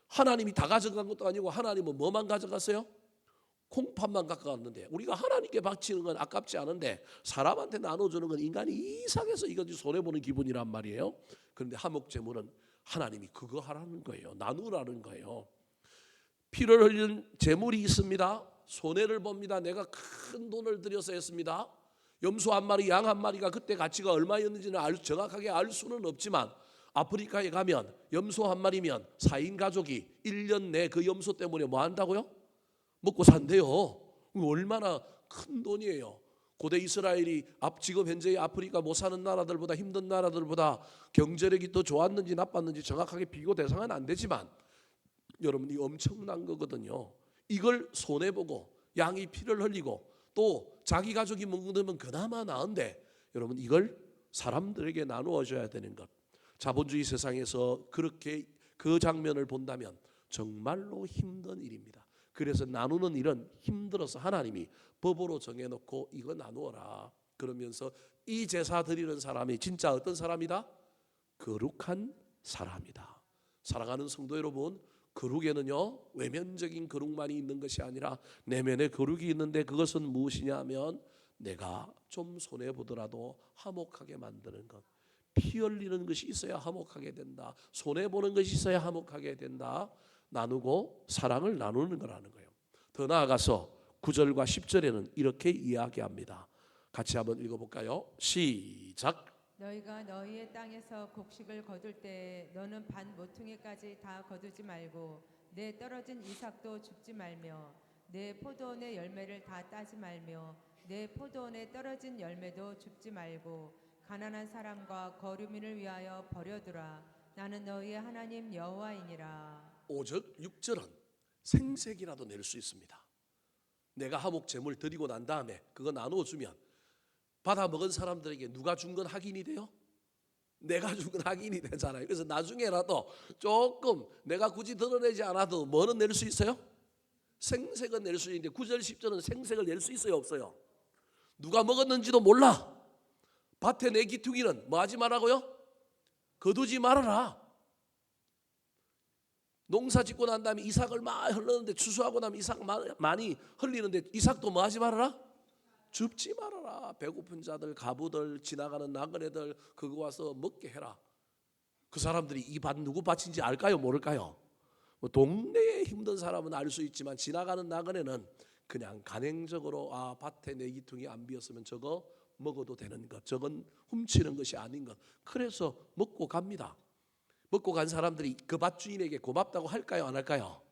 하나님이 다 가져간 것도 아니고 하나님은 뭐만 가져갔어요? 콩팥만 가져갔는데 우리가 하나님께 바치는 건 아깝지 않은데 사람한테 나눠주는 건 인간이 이상해서 이거 손해보는 기분이란 말이에요. 그런데 화목제물은 하나님이 그거 하라는 거예요. 나누라는 거예요. 피를 흘린 제물이 있습니다. 손해를 봅니다. 내가 큰 돈을 들여서 했습니다. 염소 한 마리, 양 한 마리가 그때 가치가 얼마였는지는 정확하게 알 수는 없지만 아프리카에 가면 염소 한 마리면 4인 가족이 1년 내 그 염소 때문에 뭐 한다고요? 먹고 산대요. 얼마나 큰 돈이에요. 고대 이스라엘이 지금 현재의 아프리카 못 사는 나라들보다 힘든 나라들보다 경제력이 더 좋았는지 나빴는지 정확하게 비교 대상은 안 되지만 여러분 이 엄청난 거거든요. 이걸 손해보고 양이 피를 흘리고 또 자기 가족이 먹으면 그나마 나은데 여러분 이걸 사람들에게 나누어 줘야 되는 것. 자본주의 세상에서 그렇게 그 장면을 본다면 정말로 힘든 일입니다. 그래서 나누는 일은 힘들어서 하나님이 법으로 정해놓고 이거 나누어라 그러면서 이 제사 드리는 사람이 진짜 어떤 사람이다? 거룩한 사람이다. 사랑하는 성도 여러분, 거룩에는요 외면적인 거룩만이 있는 것이 아니라 내면에 거룩이 있는데 그것은 무엇이냐 하면 내가 좀 손해보더라도 화목하게 만드는 것. 피 흘리는 것이 있어야 화목하게 된다. 손해보는 것이 있어야 화목하게 된다. 나누고 사랑을 나누는 거라는 거예요. 더 나아가서 9절과 10절에는 이렇게 이야기합니다. 같이 한번 읽어볼까요? 시작. 너희가 너희의 땅에서 곡식을 거둘 때 너는 반 모퉁이까지 다 거두지 말고 내 떨어진 이삭도 줍지 말며 내 포도원의 열매를 다 따지 말며 내 포도원에 떨어진 열매도 줍지 말고 가난한 사람과 거류민을 위하여 버려두라. 나는 너희의 하나님 여호와이니라. 5절 6절은 생색이라도 낼 수 있습니다. 내가 화목 제물 드리고 난 다음에 그거 나누어 주면 받아 먹은 사람들에게 누가 준 건 확인이 돼요? 내가 준 건 확인이 되잖아요. 그래서 나중에라도 조금 내가 굳이 드러내지 않아도 뭐는 낼 수 있어요? 생색은 낼 수 있는데 9절 10절은 생색을 낼 수 있어요 없어요? 누가 먹었는지도 몰라. 밭에 내 기퉁이는 뭐 하지 말라고요? 거두지 말아라. 농사 짓고 난 다음에 이삭을 많이 흘렀는데 추수하고 나면 이삭 많이 흘리는데 이삭도 뭐 하지 말아라? 줍지 말아라. 배고픈 자들, 가부들, 지나가는 나그네들 그거 와서 먹게 해라. 그 사람들이 이 밭 누구 밭인지 알까요? 모를까요? 뭐 동네에 힘든 사람은 알 수 있지만 지나가는 나그네는 그냥 간행적으로 밭에 내 기퉁이 안 비었으면 저거 먹어도 되는 것, 저건 훔치는 것이 아닌 것. 그래서 먹고 갑니다. 먹고 간 사람들이 그 밭 주인에게 고맙다고 할까요? 안 할까요?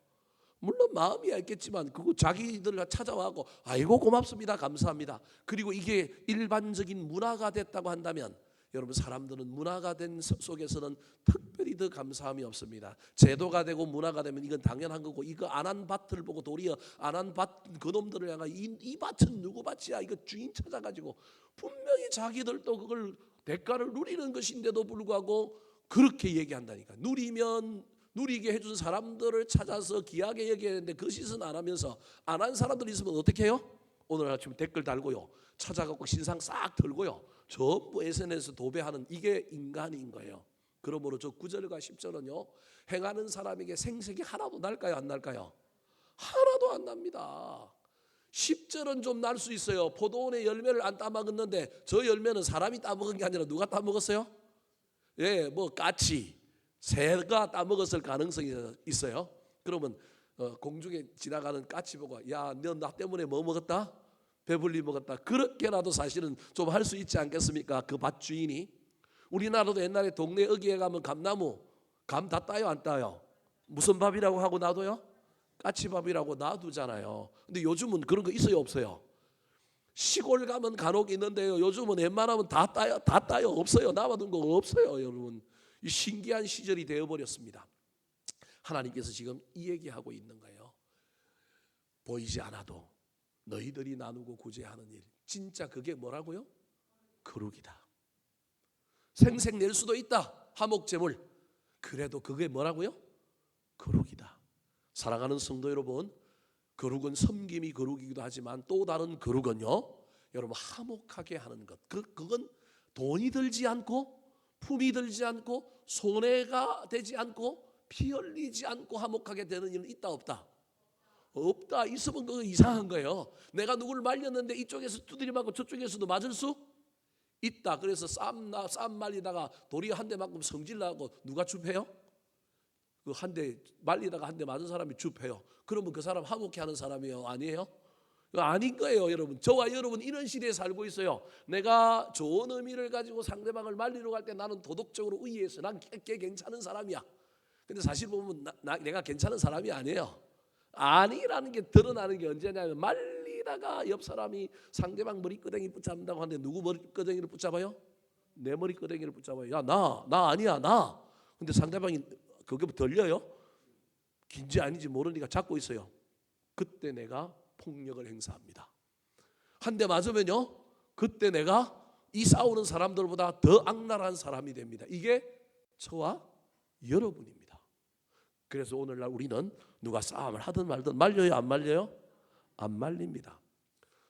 물론 마음이야 있겠지만 그거 자기들 찾아와고 아이고 고맙습니다 감사합니다. 그리고 이게 일반적인 문화가 됐다고 한다면 여러분 사람들은 문화가 된 속에서는 특별히 더 감사함이 없습니다. 제도가 되고 문화가 되면 이건 당연한 거고 이거 안 한 밭을 보고 도리어 안 한 밭 그놈들을 향해 이 밭은 누구 밭이야 이거 주인 찾아가지고 분명히 자기들도 그걸 대가를 누리는 것인데도 불구하고 그렇게 얘기한다니까. 누리면 누리게 해준 사람들을 찾아서 귀하게 여겨야 되는데 그 짓은 안 하면서 안 한 사람들이 있으면 어떻게 해요? 오늘 아침 댓글 달고요 찾아갖고 신상 싹 들고요 전부 SNS 도배하는 이게 인간인 거예요. 그러므로 저 9절과 10절은요 행하는 사람에게 생색이 하나도 날까요 안 날까요? 하나도 안 납니다. 10절은 좀 날 수 있어요. 포도원의 열매를 안 따먹었는데 저 열매는 사람이 따먹은 게 아니라 누가 따먹었어요? 예, 뭐 까치 새가 따먹었을 가능성이 있어요. 그러면 공중에 지나가는 까치 보고 야, 너 나 때문에 뭐 먹었다? 배불리 먹었다. 그렇게라도 사실은 좀 할 수 있지 않겠습니까? 그 밭 주인이. 우리나라도 옛날에 동네 어귀에 가면 감나무 감 다 따요 안 따요? 무슨 밥이라고 하고 놔둬요? 까치밥이라고 놔두잖아요. 근데 요즘은 그런 거 있어요 없어요? 시골 가면 간혹 있는데요 요즘은 웬만하면 다 따요 없어요. 남아둔 거 없어요 여러분. 이 신기한 시절이 되어버렸습니다. 하나님께서 지금 이 얘기하고 있는 거예요. 보이지 않아도 너희들이 나누고 구제하는 일 진짜 그게 뭐라고요? 거룩이다. 생색 낼 수도 있다 화목제물. 그래도 그게 뭐라고요? 거룩이다. 사랑하는 성도 여러분, 거룩은 섬김이 거룩이기도 하지만 또 다른 거룩은요 여러분 화목하게 하는 것. 그건 돈이 들지 않고 품이 들지 않고 손해가 되지 않고 피 흘리지 않고 화목하게 되는 일은 있다 없다? 없다. 있으면 그거 이상한 거예요. 내가 누구를 말렸는데 이쪽에서 두드려 맞고 저쪽에서도 맞을 수 있다. 그래서 쌈 말리다가 돌이 한 대 맞고 성질 나고 누가 줍해요? 그 한 대 말리다가 한 대 맞은 사람이 줍해요. 그러면 그 사람 화목해 하는 사람이에요? 아니에요? 아닌 거예요, 여러분. 저와 여러분 이런 시대에 살고 있어요. 내가 좋은 의미를 가지고 상대방을 말리러 갈 때 나는 도덕적으로 의의해서 난 꽤 괜찮은 사람이야. 근데 사실 보면 내가 괜찮은 사람이 아니에요. 아니라는 게 드러나는 게 언제냐면 말리다가 옆 사람이 상대방 머리끄댕이 붙잡는다고 하는데 누구 머리끄댕이를 붙잡아요? 내 머리끄댕이를 붙잡아요. 야, 나 아니야, 나. 근데 상대방이 그게 들려요? 긴지 아닌지 모르니까 잡고 있어요. 그때 내가 폭력을 행사합니다. 한 대 맞으면요, 그때 내가 이 싸우는 사람들보다 더 악랄한 사람이 됩니다. 이게 저와 여러분입니다. 그래서 오늘날 우리는 누가 싸움을 하든 말든 말려요, 안 말려요? 안 말립니다.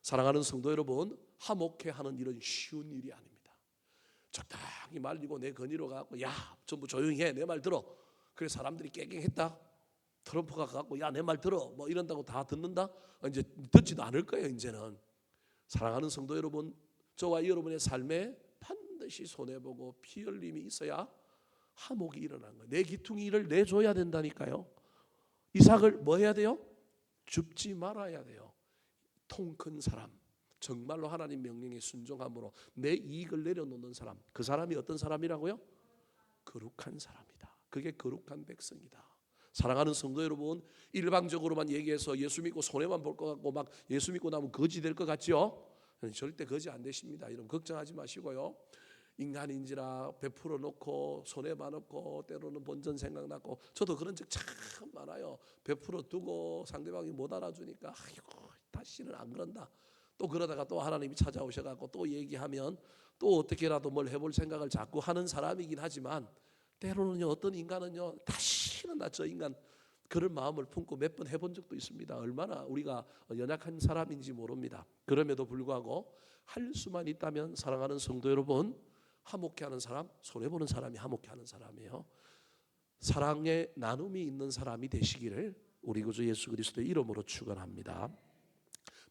사랑하는 성도 여러분, 화목해 하는 일은 쉬운 일이 아닙니다. 적당히 말리고 내 건의로 가고 야 전부 조용히 해, 내 말 들어. 그래 사람들이 깨갱했다. 트럼프가 갖고 야 내 말 들어 뭐 이런다고 다 듣는다? 이제 듣지도 않을 거예요. 이제는 사랑하는 성도 여러분, 저와 여러분의 삶에 반드시 손해보고 피 흘림이 있어야 화목이 일어나는 거예요. 내 기퉁이를 내줘야 된다니까요. 이삭을 뭐 해야 돼요? 줍지 말아야 돼요. 통 큰 사람, 정말로 하나님 명령에 순종함으로 내 이익을 내려놓는 사람, 그 사람이 어떤 사람이라고요? 거룩한 사람이다. 그게 거룩한 백성이다. 사랑하는 성도 여러분, 일방적으로만 얘기해서 예수 믿고 손해만 볼 것 같고 막 예수 믿고 나면 거지 될 것 같죠? 절대 거지 안 되십니다. 여러분 걱정하지 마시고요. 인간인지라 베풀어 놓고 손해만 없고 때로는 본전 생각나고, 저도 그런 적 참 많아요. 베풀어 두고 상대방이 못 알아주니까 아이고 다시는 안 그런다. 또 그러다가 또 하나님이 찾아오셔갖고 또 얘기하면 또 어떻게라도 뭘 해볼 생각을 자꾸 하는 사람이긴 하지만, 때로는요 어떤 인간은요 다시는 나 저 인간 그런 마음을 품고 몇 번 해본 적도 있습니다. 얼마나 우리가 연약한 사람인지 모릅니다. 그럼에도 불구하고 할 수만 있다면 사랑하는 성도 여러분, 화목해하는 사람, 손해보는 사람이 화목해하는 사람이에요. 사랑의 나눔이 있는 사람이 되시기를 우리 구주 예수 그리스도의 이름으로 축원합니다.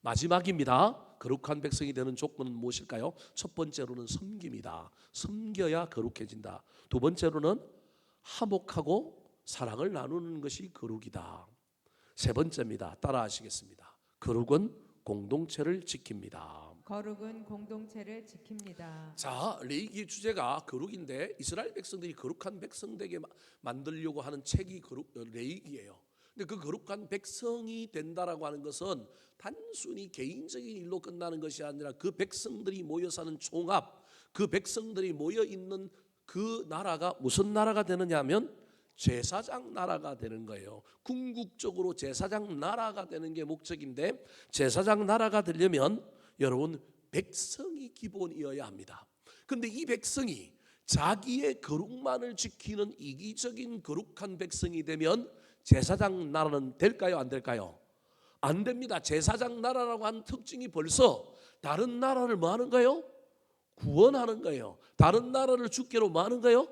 마지막입니다. 거룩한 백성이 되는 조건은 무엇일까요? 첫 번째로는 섬김이다. 섬겨야 거룩해진다. 두 번째로는 화목하고 사랑을 나누는 것이 거룩이다. 세 번째입니다. 따라하시겠습니다. 거룩은 공동체를 지킵니다. 거룩은 공동체를 지킵니다. 자, 레위기 주제가 거룩인데 이스라엘 백성들이 거룩한 백성 되게 만들려고 하는 책이 레위기예요. 근데 그 거룩한 백성이 된다라고 하는 것은 단순히 개인적인 일로 끝나는 것이 아니라 그 백성들이 모여 사는 종합, 그 백성들이 모여 있는 그 나라가 무슨 나라가 되느냐 하면 제사장 나라가 되는 거예요. 궁극적으로 제사장 나라가 되는 게 목적인데, 제사장 나라가 되려면 여러분 백성이 기본이어야 합니다. 그런데 이 백성이 자기의 거룩만을 지키는 이기적인 거룩한 백성이 되면 제사장 나라는 될까요? 안 될까요? 안 됩니다. 제사장 나라라고 하는 특징이 벌써 다른 나라를 뭐 하는 거예요? 구원하는 거예요. 다른 나라를 주께로 뭐 하는 거예요?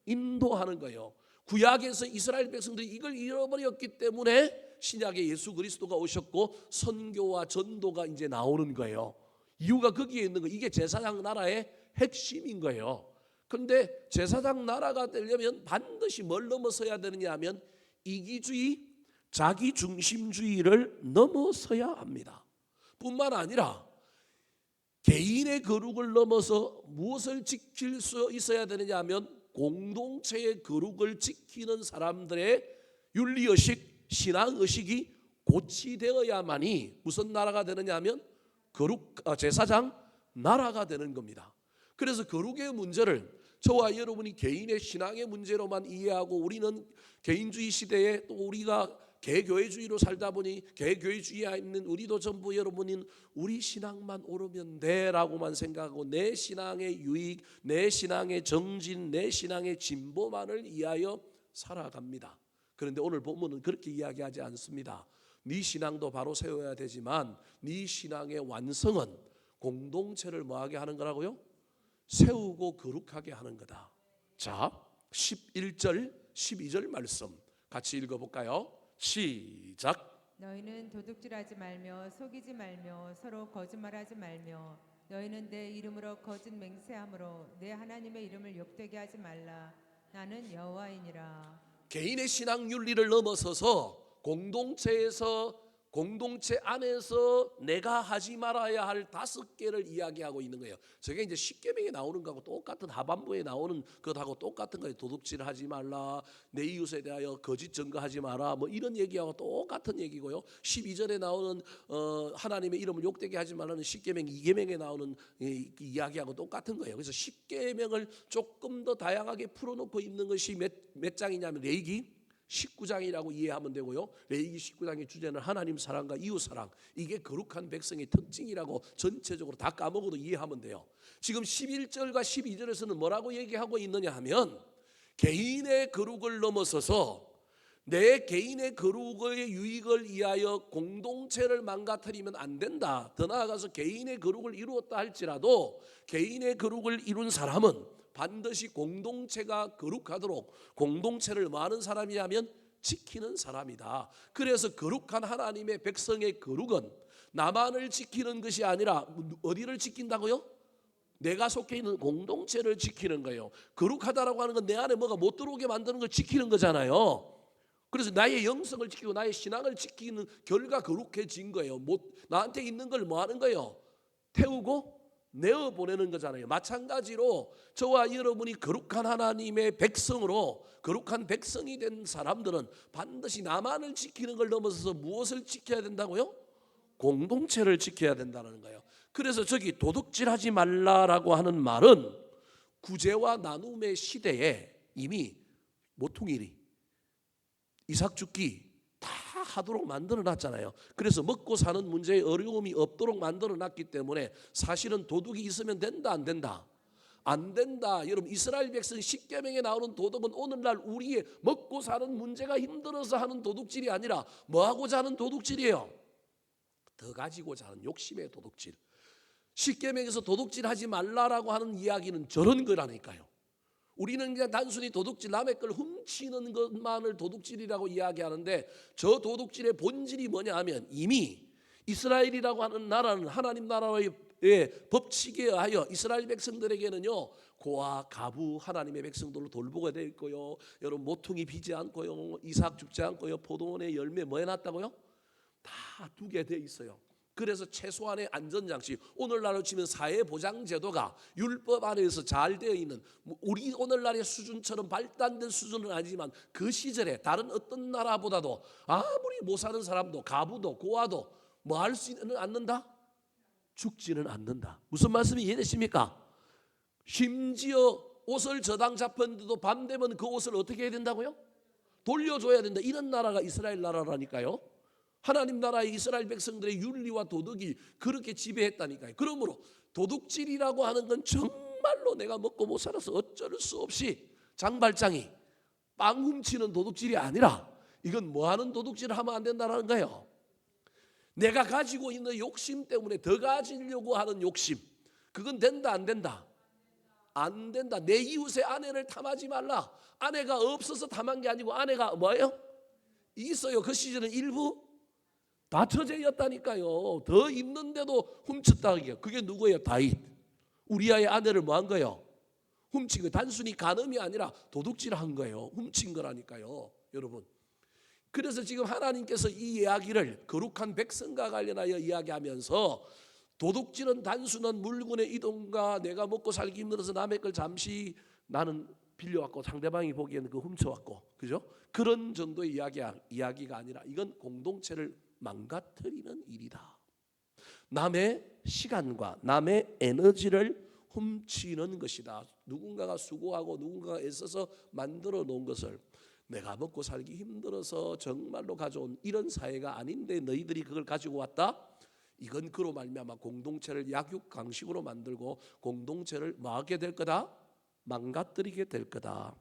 인도하는 거예요. 구약에서 이스라엘 백성들이 이걸 잃어버렸기 때문에 신약에 예수 그리스도가 오셨고 선교와 전도가 이제 나오는 거예요. 이유가 거기에 있는 거예요. 이게 제사장 나라의 핵심인 거예요. 그런데 제사장 나라가 되려면 반드시 뭘 넘어서야 되느냐 하면 이기주의, 자기중심주의를 넘어서야 합니다. 뿐만 아니라 개인의 거룩을 넘어서 무엇을 지킬 수 있어야 되느냐 하면 공동체의 거룩을 지키는 사람들의 윤리의식, 신앙의식이 고치되어야만이 무슨 나라가 되느냐 하면 제사장 나라가 되는 겁니다. 그래서 거룩의 문제를 저와 여러분이 개인의 신앙의 문제로만 이해하고, 우리는 개인주의 시대에 또 우리가 개교회주의로 살다 보니 개교회주의에 있는 우리도 전부 여러분인 우리 신앙만 오르면 돼라고만 생각하고 내 신앙의 유익, 내 신앙의 정진, 내 신앙의 진보만을 위하여 살아갑니다. 그런데 오늘 본문은 그렇게 이야기하지 않습니다. 네 신앙도 바로 세워야 되지만 네 신앙의 완성은 공동체를 뭐하게 하는 거라고요? 세우고 거룩하게 하는 거다. 자, 11절 12절 말씀 같이 읽어볼까요? 시작. 너희는 도둑질하지 말며 속이지 말며 서로 거짓말하지 말며 너희는 내 이름으로 거짓 맹세함으로 내 하나님의 이름을 욕되게 하지 말라. 나는 여호와이니라. 개인의 신앙 윤리를 넘어서서 공동체 안에서 내가 하지 말아야 할 5개를 이야기하고 있는 거예요. 저게 이제 십계명에 나오는 거하고 똑같은, 하반부에 나오는 것하고 똑같은 거예요. 도둑질하지 말라, 내 이웃에 대하여 거짓 증거하지 마라, 뭐 이런 얘기하고 똑같은 얘기고요. 12절에 나오는 하나님의 이름을 욕되게 하지 말라는 십계명 2계명에 나오는 이야기하고 똑같은 거예요. 그래서 십계명을 조금 더 다양하게 풀어놓고 있는 것이 몇 장이냐면 레위기 19장이라고 이해하면 되고요. 레위기 19장의 주제는 하나님 사랑과 이웃 사랑, 이게 거룩한 백성의 특징이라고 전체적으로 다 까먹어도 이해하면 돼요. 지금 11절과 12절에서는 뭐라고 얘기하고 있느냐 하면 개인의 거룩을 넘어서서 내 개인의 거룩의 유익을 위하여 공동체를 망가뜨리면 안 된다. 더 나아가서 개인의 거룩을 이루었다 할지라도 개인의 거룩을 이룬 사람은 반드시 공동체가 거룩하도록 공동체를 뭐 하는 사람이냐면 지키는 사람이다. 그래서 거룩한 하나님의 백성의 거룩은 나만을 지키는 것이 아니라 어디를 지킨다고요? 내가 속해 있는 공동체를 지키는 거예요. 거룩하다라고 하는 건 내 안에 뭐가 못 들어오게 만드는 걸 지키는 거잖아요. 그래서 나의 영성을 지키고 나의 신앙을 지키는 결과 거룩해진 거예요. 나한테 있는 걸 뭐 하는 거예요? 태우고 내어보내는 거잖아요. 마찬가지로 저와 여러분이 거룩한 하나님의 백성으로 거룩한 백성이 된 사람들은 반드시 나만을 지키는 걸 넘어서서 무엇을 지켜야 된다고요? 공동체를 지켜야 된다는 거예요. 그래서 저기 도둑질하지 말라라고 하는 말은 구제와 나눔의 시대에 이미 모퉁이리, 이삭 죽기 다 하도록 만들어 놨잖아요. 그래서 먹고 사는 문제에 어려움이 없도록 만들어 놨기 때문에 사실은 도둑이 있으면 된다 안 된다? 안 된다. 여러분, 이스라엘 백성 십계명에 나오는 도둑은 오늘날 우리의 먹고 사는 문제가 힘들어서 하는 도둑질이 아니라 뭐 하고자 하는 도둑질이에요? 더 가지고자 하는 욕심의 도둑질. 십계명에서 도둑질하지 말라라고 하는 이야기는 저런 거라니까요. 우리는 그냥 단순히 도둑질, 남의 걸 훔치는 것만을 도둑질이라고 이야기하는데 저 도둑질의 본질이 뭐냐 하면 이미 이스라엘이라고 하는 나라는 하나님 나라의 법칙에 의하여 이스라엘 백성들에게는요, 고아, 가부, 하나님의 백성들로 돌보게 돼 있고요, 여러분 모퉁이 비지 않고요, 이삭 죽지 않고요, 포도원의 열매 뭐 해놨다고요? 다 두게 돼 있어요. 그래서 최소한의 안전장치, 오늘날로 치면 사회보장제도가 율법 안에서 잘 되어 있는, 우리 오늘날의 수준처럼 발달된 수준은 아니지만 그 시절에 다른 어떤 나라보다도 아무리 못 사는 사람도 가부도 고아도 뭐 할 수는 않는다? 죽지는 않는다. 무슨 말씀이 이해되십니까? 심지어 옷을 저당 잡혔는데도 밤 되면 그 옷을 어떻게 해야 된다고요? 돌려줘야 된다. 이런 나라가 이스라엘 나라라니까요. 하나님 나라의 이스라엘 백성들의 윤리와 도덕이 그렇게 지배했다니까요. 그러므로 도둑질이라고 하는 건 정말로 내가 먹고 못 살아서 어쩔 수 없이 장발장이 빵 훔치는 도둑질이 아니라 이건 뭐 하는 도둑질을 하면 안 된다는 거예요. 내가 가지고 있는 욕심 때문에 더 가지려고 하는 욕심, 그건 된다 안 된다? 안 된다. 내 이웃의 아내를 탐하지 말라. 아내가 없어서 탐한 게 아니고 아내가 뭐예요? 있어요. 그 시절은 일부 다처제였다니까요. 더 있는데도 훔쳤다. 그게 누구예요? 다윗. 우리아의 아내를 뭐 한 거예요? 훔친 거예요. 단순히 간음이 아니라 도둑질한 거예요. 훔친 거라니까요, 여러분. 그래서 지금 하나님께서 이 이야기를 거룩한 백성과 관련하여 이야기하면서 도둑질은 단순한 물건의 이동과 내가 먹고 살기 힘들어서 남의 걸 잠시 나는 빌려왔고 상대방이 보기에는 그 훔쳐왔고, 그죠? 그런 정도의 이야기가 아니라 이건 공동체를 망가뜨리는 일이다. 남의 시간과 남의 에너지를 훔치는 것이다. 누군가가 수고하고 누군가가 애써서 만들어 놓은 것을 내가 먹고 살기 힘들어서 정말로 가져온 이런 사회가 아닌데 너희들이 그걸 가지고 왔다? 이건 그로 말미암아 공동체를 약육강식으로 만들고 공동체를 뭐 하게 될 거다? 망가뜨리게 될 거다.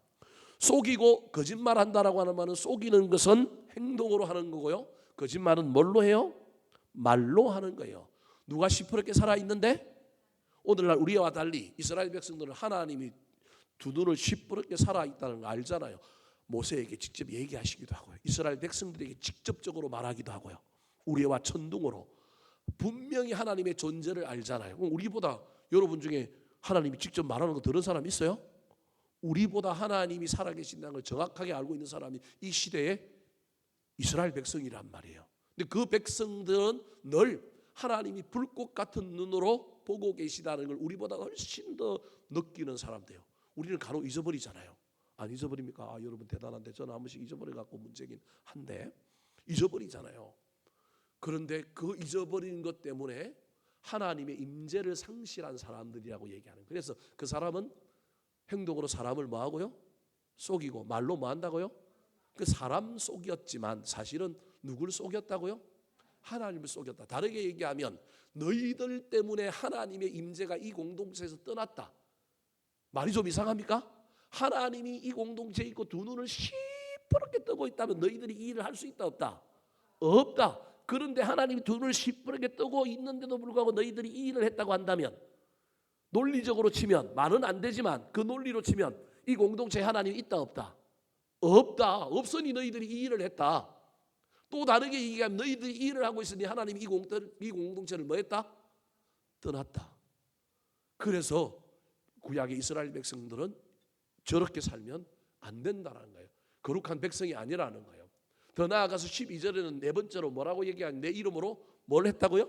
속이고 거짓말한다라고 하는 말은 속이는 것은 행동으로 하는 거고요, 거짓말은 뭘로 해요? 말로 하는 거예요. 누가 시퍼렇게 살아있는데? 오늘날 우리와 달리 이스라엘 백성들은 하나님이 두 눈을 시퍼렇게 살아있다는 거 알잖아요. 모세에게 직접 얘기하시기도 하고요. 이스라엘 백성들에게 직접적으로 말하기도 하고요. 우리와 천둥으로 분명히 하나님의 존재를 알잖아요. 우리보다 여러분 중에 하나님이 직접 말하는 거 들은 사람 있어요? 우리보다 하나님이 살아계신다는 걸 정확하게 알고 있는 사람이 이 시대에 이스라엘 백성이란 말이에요. 근데 그 백성들은 늘 하나님이 불꽃 같은 눈으로 보고 계시다는 걸 우리보다 훨씬 더 느끼는 사람들이에요. 우리는 간혹 잊어버리잖아요. 안 잊어버립니까? 여러분 대단한데 저는 한 번씩 잊어버려갖고 문제긴 한데 잊어버리잖아요. 그런데 그 잊어버린 것 때문에 하나님의 임재를 상실한 사람들이라고 얘기하는. 그래서 그 사람은 행동으로 사람을 뭐하고요? 속이고 말로 뭐한다고요? 그 사람 속였지만 사실은 누굴 속였다고요? 하나님을 속였다. 다르게 얘기하면 너희들 때문에 하나님의 임재가 이 공동체에서 떠났다. 말이 좀 이상합니까? 하나님이 이 공동체에 있고 두 눈을 시퍼렇게 뜨고 있다면 너희들이 이 일을 할 수 있다 없다? 없다. 그런데 하나님이 두 눈을 시퍼렇게 뜨고 있는데도 불구하고 너희들이 이 일을 했다고 한다면 논리적으로 치면 말은 안 되지만 그 논리로 치면 이 공동체에 하나님이 있다 없다? 없다. 없으니 너희들이 이 일을 했다. 또 다르게 얘기하면 너희들이 이 일을 하고 있으니 하나님이 이 공동체를 뭐 했다? 떠났다. 그래서 구약의 이스라엘 백성들은 저렇게 살면 안 된다는 거예요. 거룩한 백성이 아니라는 거예요. 더 나아가서 12절에는 네 번째로 뭐라고 얘기하냐? 내 이름으로 뭘 했다고요?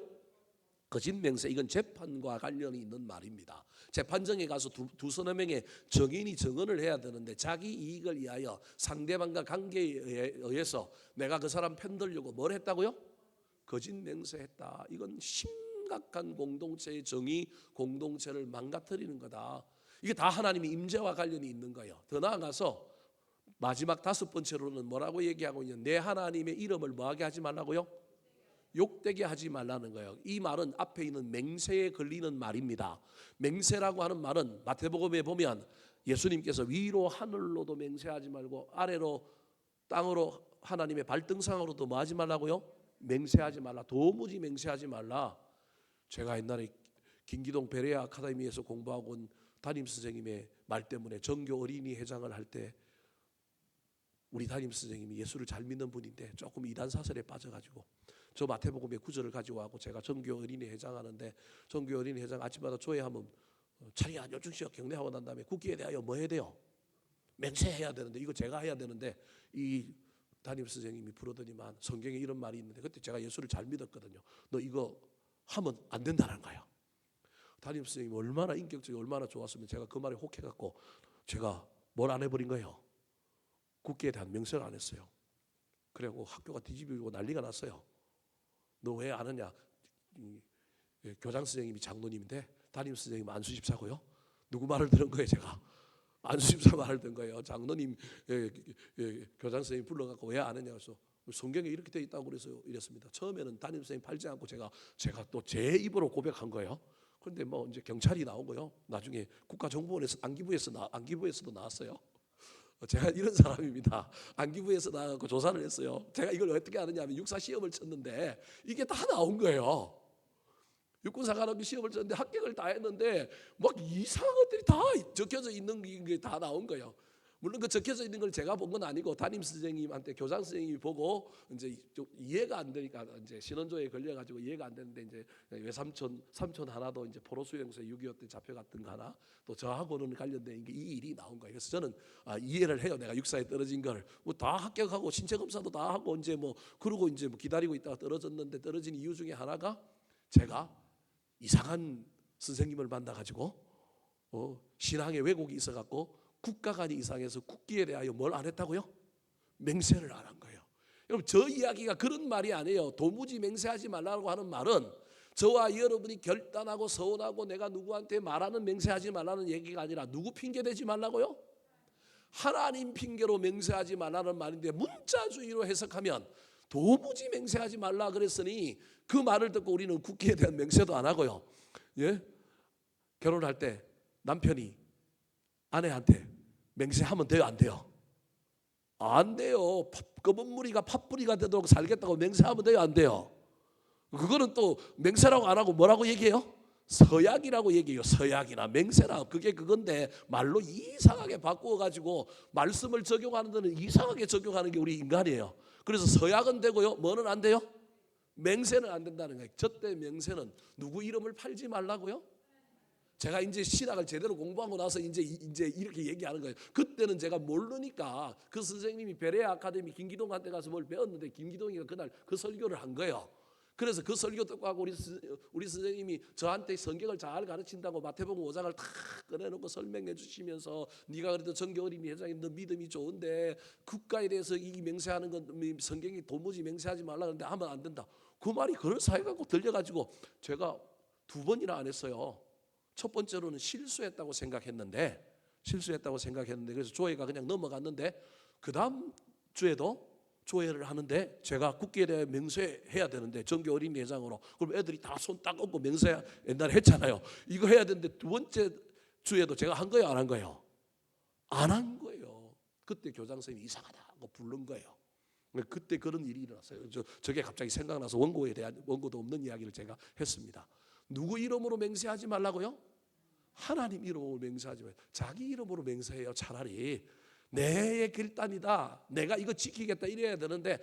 거짓 맹세. 이건 재판과 관련이 있는 말입니다. 재판정에 가서 두 서너 명의 증인이 증언을 해야 되는데 자기 이익을 위하여 상대방과 관계에 의해서 내가 그 사람 편들려고 뭘 했다고요? 거짓 맹세했다. 이건 심각한 공동체의 정의, 공동체를 망가뜨리는 거다. 이게 다 하나님의 임재와 관련이 있는 거예요. 더 나아가서 마지막 다섯 번째로는 뭐라고 얘기하고 있냐? 내 하나님의 이름을 뭐하게 하지 말라고요? 욕되게 하지 말라는 거예요. 이 말은 앞에 있는 맹세에 걸리는 말입니다. 맹세라고 하는 말은 마태복음에 보면 예수님께서 위로 하늘로도 맹세하지 말고 아래로 땅으로 하나님의 발등상으로도 뭐 하지 말라고요? 맹세하지 말라. 도무지 맹세하지 말라. 제가 옛날에 김기동 베레아 아카데미에서 공부하고 온 담임 선생님의 말 때문에 전교 어린이 회장을 할 때 우리 담임 선생님이 예수를 잘 믿는 분인데 조금 이단 사설에 빠져가지고 저 마태복음의 구절을 가지고 와고 제가 전교 어린이 회장하는데 전교 어린이 회장 아침마다 조회하면 차리야 요충시가 경례하고 난 다음에 국기에 대하여 뭐 해야 돼요? 맹세해야 되는데 이거 제가 해야 되는데 이 담임 선생님이 부르더니만 성경에 이런 말이 있는데 그때 제가 예수를 잘 믿었거든요. 너 이거 하면 안 된다는 거예요. 담임 선생님이 얼마나 인격적이 얼마나 좋았으면 제가 그 말에 혹해갖고 제가 뭘 안 해버린 거예요. 국기에 대한 맹세를 안 했어요. 그리고 학교가 뒤집히고 난리가 났어요. 너 왜 안 하냐? 교장 선생님이 장로님인데 담임 선생님 안수집사고요. 누구 말을 들은 거예요? 제가 안수집사 말을 들은 거예요. 장로님 교장 선생님 불러갖고 왜 안 했냐 그래서 성경에 이렇게 돼 있다고 그래서 이랬습니다. 처음에는 담임 선생님 팔지 않고 제가 또 제 입으로 고백한 거예요. 그런데 뭐 이제 경찰이 나오고요. 나중에 국가정보원에서 안기부에서도 나왔어요. 제가 이런 사람입니다. 안기부에서 나가고 조사를 했어요. 제가 이걸 어떻게 아느냐면 육사 시험을 쳤는데 이게 다 나온 거예요. 육군사관학교 시험을 쳤는데 합격을 다 했는데 막 이상한 것들이 다 적혀져 있는 게 다 나온 거예요. 물론 그 적혀져 있는 걸 제가 본 건 아니고 담임 선생님한테 교장 선생님이 보고 이제 좀 이해가 안 되니까 이제 신원조에 걸려가지고 이해가 안 되는데 이제 외삼촌 하나도 이제 포로 수용소에 6.25 때 잡혀갔던 거 하나 또 저하고는 관련된 이 일이 나온 거예요. 그래서 저는 이해를 해요. 내가 육사에 떨어진 걸 뭐 다 합격하고 신체 검사도 다 하고 이제 뭐 그러고 이제 뭐 기다리고 있다가 떨어졌는데 떨어진 이유 중에 하나가 제가 이상한 선생님을 만나가지고 신앙에 왜곡이 있어갖고 국가관이 이상해서 국기에 대하여 뭘 안 했다고요? 맹세를 안 한 거예요. 여러분 저 이야기가 그런 말이 아니에요. 도무지 맹세하지 말라고 하는 말은 저와 여러분이 결단하고 서운하고 내가 누구한테 말하는 맹세하지 말라는 얘기가 아니라 누구 핑계 대지 말라고요? 하나님 핑계로 맹세하지 말라는 말인데 문자주의로 해석하면 도무지 맹세하지 말라 그랬으니 그 말을 듣고 우리는 국기에 대한 맹세도 안 하고요. 예? 결혼할 때 남편이 아내한테 맹세하면 돼요, 안 돼요? 안 돼요. 검은 무리가 팥뿌리가 되도록 살겠다고 맹세하면 돼요, 안 돼요? 그거는 또 맹세라고 안 하고 뭐라고 얘기해요? 서약이라고 얘기해요. 서약이나 맹세나 그게 그건데 말로 이상하게 바꾸어가지고 말씀을 적용하는 데는 이상하게 적용하는 게 우리 인간이에요. 그래서 서약은 되고요. 뭐는 안 돼요? 맹세는 안 된다는 거예요. 저때 맹세는 누구 이름을 팔지 말라고요? 제가 이제 신학을 제대로 공부하고 나서 이제 이렇게 얘기하는 거예요. 그때는 제가 모르니까 그 선생님이 베레아 아카데미 김기동한테 가서 뭘 배웠는데 김기동이가 그날 그 설교를 한 거예요. 그래서 그 설교 듣고 하고 우리 선생님이 저한테 성경을 잘 가르친다고 마태복음 5장을 다 꺼내놓고 설명해 주시면서 네가 그래도 정교 어린이 회장이 너 믿음이 좋은데 국가에 대해서 이 맹세하는 건 성경이 도무지 맹세하지 말라 그러는데 하면 안 된다. 그 말이 그런 사회 갖고 들려가지고 제가 2번이나 안 했어요. 첫 번째로는 실수했다고 생각했는데 그래서 조회가 그냥 넘어갔는데 그 다음 주에도 조회를 하는데 제가 국기에 대해 맹세해야 되는데 정교 어린이 회장으로 그럼 애들이 다 손 딱 얹고 맹세 옛날에 했잖아요. 이거 해야 되는데 2번째 주에도 제가 한 거예요, 안 한 거예요? 안 한 거예요. 그때 교장 선생님이 이상하다고 부른 거예요. 그때 그런 일이 일어났어요. 저게 갑자기 생각나서 원고에 대한 원고도 없는 이야기를 제가 했습니다. 누구 이름으로 맹세하지 말라고요? 하나님 이름으로 맹세하지 말아요. 자기 이름으로 맹세해요. 차라리 내 결단이다. 내가 이거 지키겠다 이래야 되는데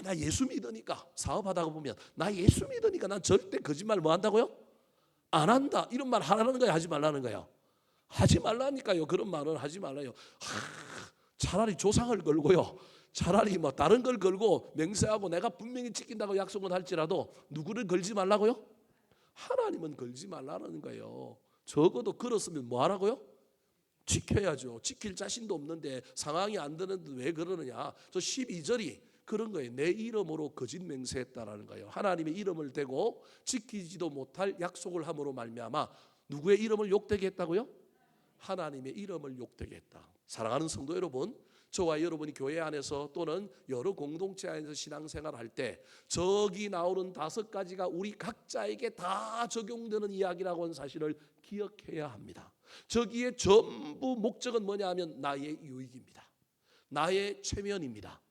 나 예수 믿으니까 사업하다가 보면 나 예수 믿으니까 난 절대 거짓말 뭐 한다고요? 안 한다. 이런 말 하라는 거예요? 하지 말라는 거예요? 하지 말라니까요. 그런 말은 하지 말라요. 차라리 조상을 걸고요. 차라리 뭐 다른 걸 걸고 맹세하고 내가 분명히 지킨다고 약속은 할지라도 누구를 걸지 말라고요? 하나님은 걸지 말라는 거예요. 적어도 걸었으면 뭐 하라고요? 지켜야죠. 지킬 자신도 없는데 상황이 안 되는데 왜 그러느냐. 저 12절이 그런 거예요. 내 이름으로 거짓 맹세했다라는 거예요. 하나님의 이름을 대고 지키지도 못할 약속을 함으로 말미암아 누구의 이름을 욕되게 했다고요? 하나님의 이름을 욕되게 했다. 사랑하는 성도 여러분, 저와 여러분이 교회 안에서 또는 여러 공동체 안에서 신앙생활할 때 저기 나오는 5가지가 우리 각자에게 다 적용되는 이야기라고 하는 사실을 기억해야 합니다. 저기에 전부 목적은 뭐냐 하면 나의 유익입니다. 나의 체면입니다.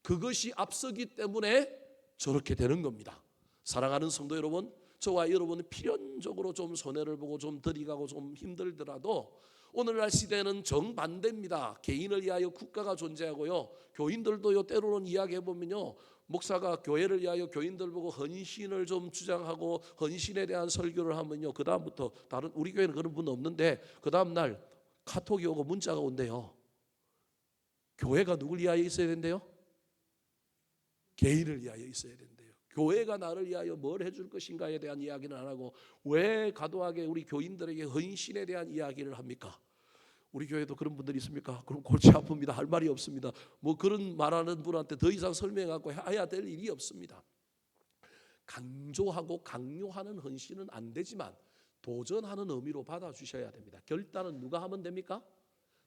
그것이 앞서기 때문에 저렇게 되는 겁니다. 사랑하는 성도 여러분, 저와 여러분은 필연적으로 좀 손해를 보고 좀 들이가고 좀 힘들더라도 오늘날 시대는 정반대입니다. 개인을 위하여 국가가 존재하고요. 교인들도요 때로는 이야기해보면요. 목사가 교회를 위하여 교인들 보고 헌신을 좀 주장하고 헌신에 대한 설교를 하면요. 그 다음부터 다른 우리 교회는 그런 분 없는데 그 다음 날 카톡이 오고 문자가 온대요. 교회가 누굴 위하여 있어야 된대요? 개인을 위하여 있어야 된대요. 교회가 나를 위하여 뭘 해줄 것인가에 대한 이야기는 안 하고 왜 과도하게 우리 교인들에게 헌신에 대한 이야기를 합니까? 우리 교회도 그런 분들이 있습니까? 그럼 골치 아픕니다. 할 말이 없습니다. 뭐 그런 말하는 분한테 더 이상 설명하고 해야 될 일이 없습니다. 강조하고 강요하는 헌신은 안 되지만 도전하는 의미로 받아주셔야 됩니다. 결단은 누가 하면 됩니까?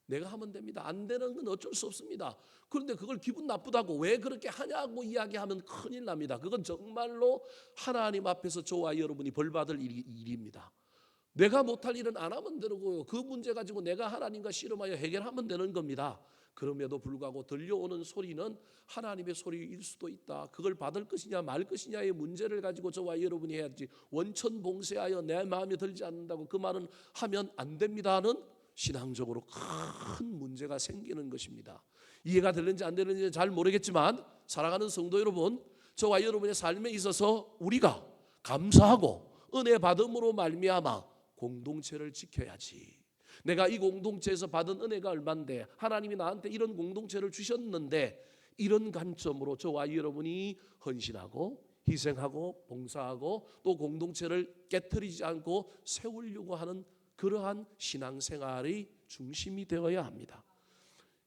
내가 하면 됩니다. 안 되는 건 어쩔 수 없습니다. 그런데 그걸 기분 나쁘다고 왜 그렇게 하냐고 이야기하면 큰일 납니다. 그건 정말로 하나님 앞에서 저와 여러분이 벌받을 일입니다. 내가 못할 일은 안 하면 되고요. 그 문제 가지고 내가 하나님과 씨름하여 해결하면 되는 겁니다. 그럼에도 불구하고 들려오는 소리는 하나님의 소리일 수도 있다. 그걸 받을 것이냐 말 것이냐의 문제를 가지고 저와 여러분이 해야지 원천봉쇄하여 내 마음에 들지 않는다고 그 말은 하면 안 됩니다는 신앙적으로 큰 문제가 생기는 것입니다. 이해가 되는지 안 되는지 잘 모르겠지만 사랑하는 성도 여러분, 저와 여러분의 삶에 있어서 우리가 감사하고 은혜 받음으로 말미암아 공동체를 지켜야지. 내가 이 공동체에서 받은 은혜가 얼만데 하나님이 나한테 이런 공동체를 주셨는데 이런 관점으로 저와 여러분이 헌신하고 희생하고 봉사하고 또 공동체를 깨트리지 않고 세우려고 하는 그러한 신앙생활의 중심이 되어야 합니다.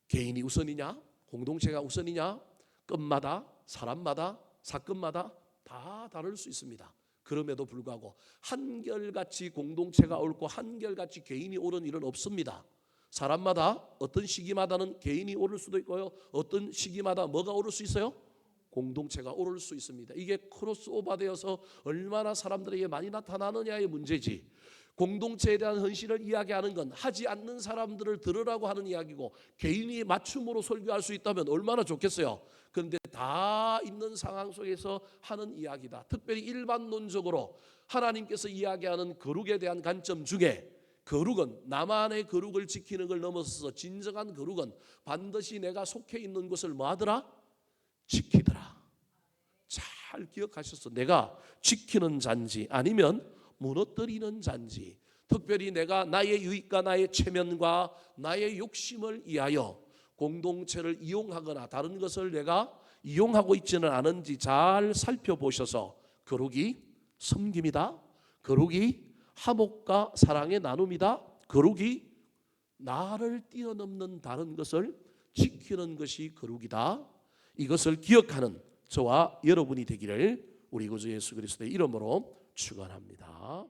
개인이 우선이냐 공동체가 우선이냐 끝마다 사람마다 사건마다 다 다를 수 있습니다. 그럼에도 불구하고 한결같이 공동체가 옳고 한결같이 개인이 옳은 일은 없습니다. 사람마다 어떤 시기마다는 개인이 옳을 수도 있고요. 어떤 시기마다 뭐가 옳을 수 있어요? 공동체가 옳을 수 있습니다. 이게 크로스오버 되어서 얼마나 사람들에게 많이 나타나느냐의 문제지 공동체에 대한 헌신을 이야기하는 건 하지 않는 사람들을 들으라고 하는 이야기고, 개인이 맞춤으로 설교할 수 있다면 얼마나 좋겠어요. 그런데 다 있는 상황 속에서 하는 이야기다. 특별히 일반론적으로 하나님께서 이야기하는 거룩에 대한 관점 중에, 거룩은 나만의 거룩을 지키는 걸 넘어서서 진정한 거룩은 반드시 내가 속해 있는 곳을 뭐하더라? 지키더라. 잘 기억하셔서 내가 지키는 자인지 아니면 무너뜨리는 자인지, 특별히 내가 나의 유익과 나의 체면과 나의 욕심을 위하여 공동체를 이용하거나 다른 것을 내가 이용하고 있지는 않은지 잘 살펴보셔서, 거룩이 섬김이다, 거룩이 화목과 사랑의 나눔이다, 거룩이 나를 뛰어넘는 다른 것을 지키는 것이 거룩이다, 이것을 기억하는 저와 여러분이 되기를 우리 구주 예수 그리스도의 이름으로 축원합니다.